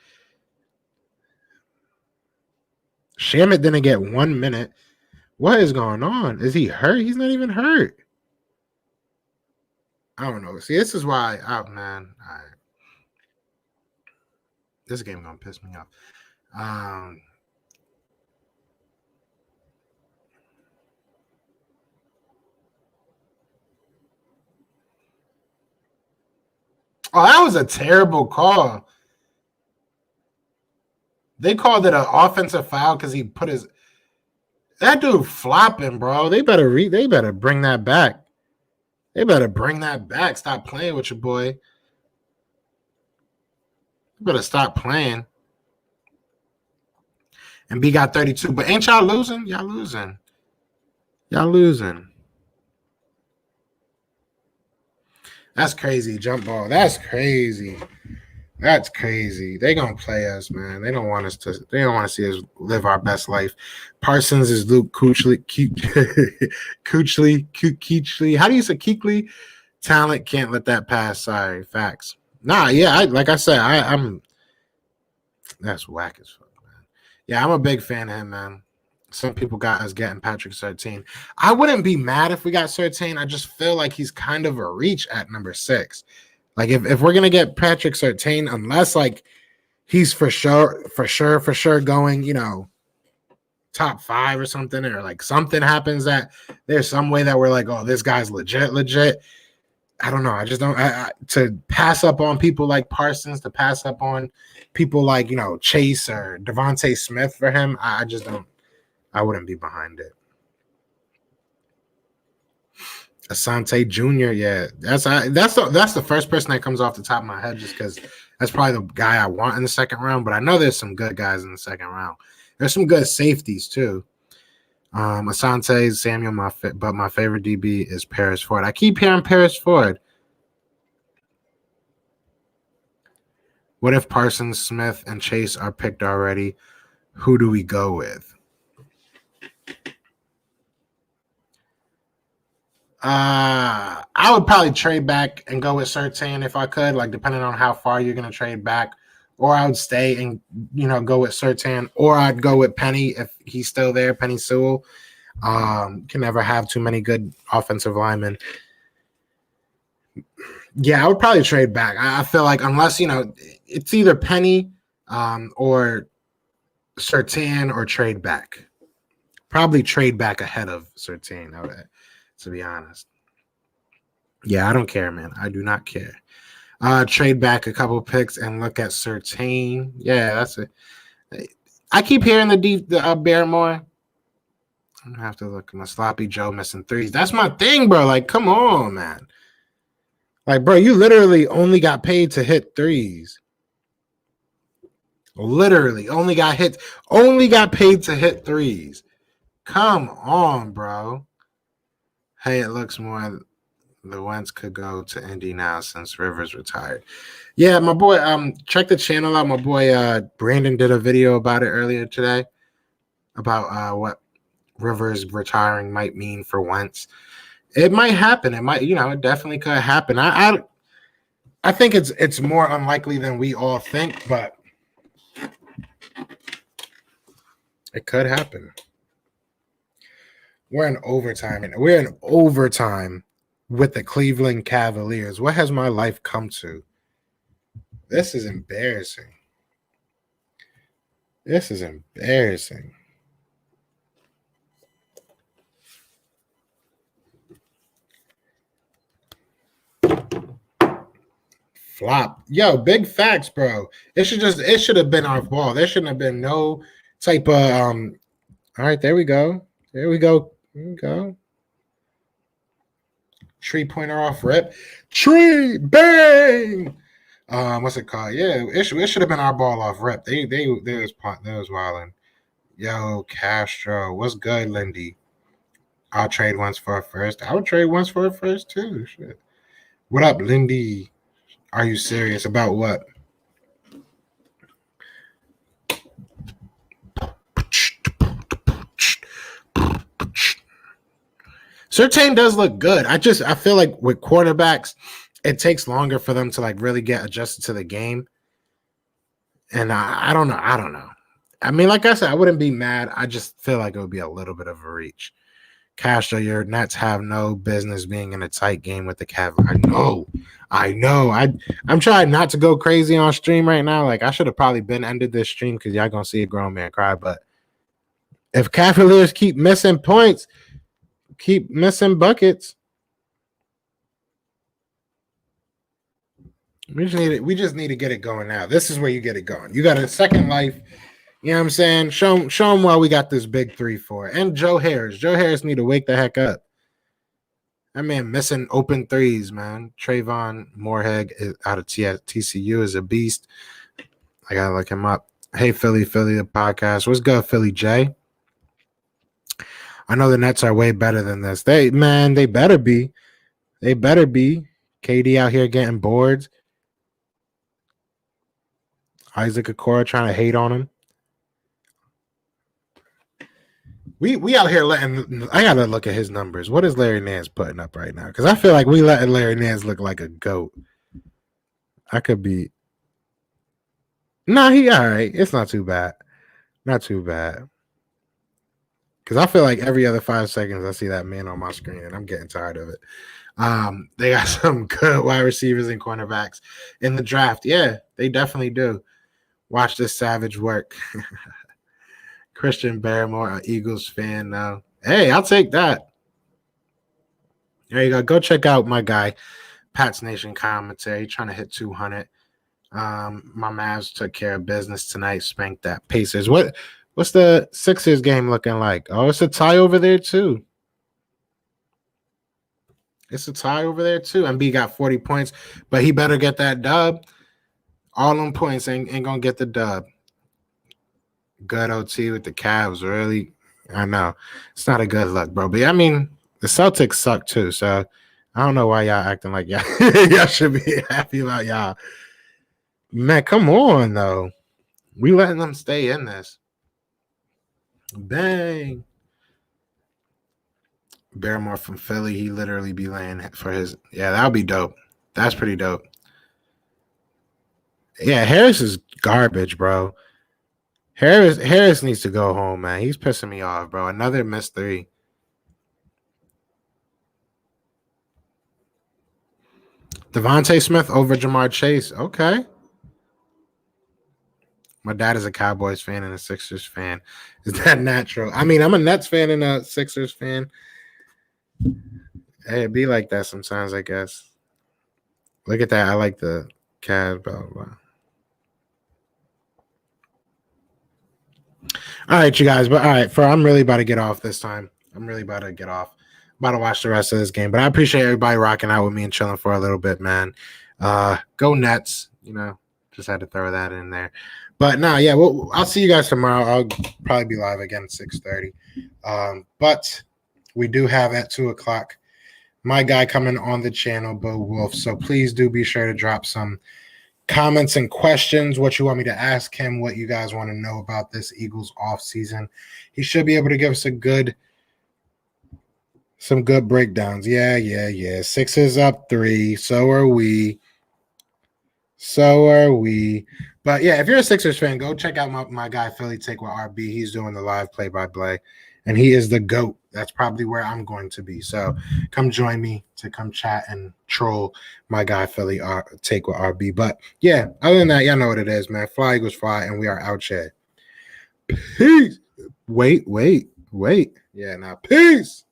Shamit didn't get 1 minute. What is going on? Is he hurt? He's not even hurt. I don't know. See, this is why, oh, man. All right. This game going to piss me off. Oh, that was a terrible call. They called it an offensive foul because he put his that dude flopping, bro. They better bring that back. They better bring that back. Stop playing with your boy. You better stop playing. And B got 32. But ain't y'all losing? Y'all losing. Y'all losing. That's crazy. Jump ball. That's crazy. That's crazy. They gonna play us, man. They don't want us to. They don't want to see us live our best life. Parsons is Luke Kuechly. Kuechly. How do you say Kuechly? Talent can't let that pass. Sorry, facts. Nah, yeah. Like I said, I'm. That's whack as fuck, man. Yeah, I'm a big fan of him, man. Some people got us getting Patrick Surtain. I wouldn't be mad if we got Surtain. I just feel like he's kind of a reach at number 6. Like if we're gonna get Patrick Surtain, unless like he's for sure going, top 5 or something, or like something happens that there's some way that we're like, oh, this guy's legit. I don't know. I just don't to pass up on people like Parsons, to pass up on people like Chase or Devonta Smith for him. I just don't. I wouldn't be behind it. Asante Jr. Yeah, that's the first person that comes off the top of my head, just because that's probably the guy I want in the second round. But I know there's some good guys in the second round. There's some good safeties too. Asante, Samuel, but my favorite DB is Paris Ford. I keep hearing Paris Ford. What if Parsons, Smith, and Chase are picked already? Who do we go with? I would probably trade back and go with Surtain if I could, like depending on how far you're going to trade back. Or I would stay and, go with Surtain. Or I'd go with Penny if he's still there, Penny Sewell. Can never have too many good offensive linemen. Yeah, I would probably trade back. I feel like unless, it's either Penny or Surtain or trade back. Probably trade back ahead of Surtain, to be honest. Yeah, I don't care, man. I do not care. Trade back a couple picks and look at Surtain. Yeah, that's it. I keep hearing the Barrymore. I'm gonna have to look at my sloppy Joe missing threes. That's my thing, bro. Like, come on, man. Like, bro, you literally only got paid to hit threes. Literally, only got paid to hit threes. Come on, bro. Hey, it looks more the Wentz could go to Indy now since Rivers retired. Yeah, my boy, check the channel out. My boy Brandon did a video about it earlier today about what Rivers retiring might mean for Wentz. It might happen. It might, it definitely could happen. I think it's more unlikely than we all think, but it could happen. We're in overtime with the Cleveland Cavaliers. What has my life come to? This is embarrassing. Flop. Yo, big facts, bro. It should have been our ball. There shouldn't have been no type of all right, there we go. There we go. There we go. Tree pointer off rip. Tree bang. What's it called? Yeah, it should have been our ball off rip. They was wilding. Yo, Castro. What's good, Lindy? I'll trade once for a first. I would trade once for a first too. Shit. What up, Lindy? Are you serious about what? Surtain does look good. I feel like with quarterbacks, it takes longer for them to like really get adjusted to the game. And I don't know. I don't know. I mean, like I said, I wouldn't be mad. I just feel like it would be a little bit of a reach. Castro, your Nets have no business being in a tight game with the Cavs. I know. I'm trying not to go crazy on stream right now. Like I should have probably been ended this stream because y'all gonna see a grown man cry. But if Cavaliers keep missing points, keep missing buckets, we just need to get it going now. This is where you get it going. You got a second life. You know what I'm saying? Show them why we got this big 3-4. And Joe Harris. Joe Harris need to wake the heck up. That man missing open threes, man. Trayvon Moorhead out of TCU is a beast. I got to look him up. Hey, Philly, the podcast. What's good, Philly J? I know the Nets are way better than this. They better be. They better be. KD out here getting boards. Isaac Okoro trying to hate on him. We out here letting – I got to look at his numbers. What is Larry Nance putting up right now? Because I feel like we letting Larry Nance look like a goat. I could be – nah, he all right. It's not too bad. Not too bad. Because I feel like every other 5 seconds I see that man on my screen, and I'm getting tired of it. They got some good wide receivers and cornerbacks in the draft. Yeah, they definitely do. Watch this savage work. Christian Barrymore, an Eagles fan now. Hey, I'll take that. There you go. Go check out my guy, Pat's Nation Commentary, trying to hit 200. My Mavs took care of business tonight, spanked that Pacers. What's the Sixers game looking like? Oh, it's a tie over there too. MB got 40 points, but he better get that dub. All them points ain't gonna get the dub. Good OT with the Cavs, really. I know. It's not a good look, bro. But, I mean, the Celtics suck, too. So, I don't know why y'all acting like y'all, y'all should be happy about y'all. Man, come on, though. We letting them stay in this. Bang. Barrymore from Philly, he literally be laying for his – yeah, that would be dope. That's pretty dope. Yeah, Harris is garbage, bro. Harris needs to go home, man. He's pissing me off, bro. Another missed 3. Devonta Smith over Jamarr Chase. Okay. My dad is a Cowboys fan and a Sixers fan. Is that natural? I mean, I'm a Nets fan and a Sixers fan. Hey, it be like that sometimes, I guess. Look at that. I like the Cavs, blah, blah, blah. All right, you guys. But all right, I'm really about to get off this time. I'm about to watch the rest of this game. But I appreciate everybody rocking out with me and chilling for a little bit, man. Go Nets. You know, just had to throw that in there. But no, yeah, I'll see you guys tomorrow. I'll probably be live again at 6:30. But we do have at 2:00 my guy coming on the channel, Bo Wolf. So please do be sure to drop some comments and questions, what you want me to ask him, what you guys want to know about this Eagles offseason. He should be able to give us some good breakdowns. Yeah. Sixers up 3. So are we. But yeah, if you're a Sixers fan, go check out my guy Philly Take with RB. He's doing the live play-by-play, and he is the GOAT. That's probably where I'm going to be. So come join me to come chat and troll my guy Philly Take with RB. But yeah, other than that, y'all know what it is, man. Fly Eagles fly, and we are out here. Peace. Wait. Yeah, now peace.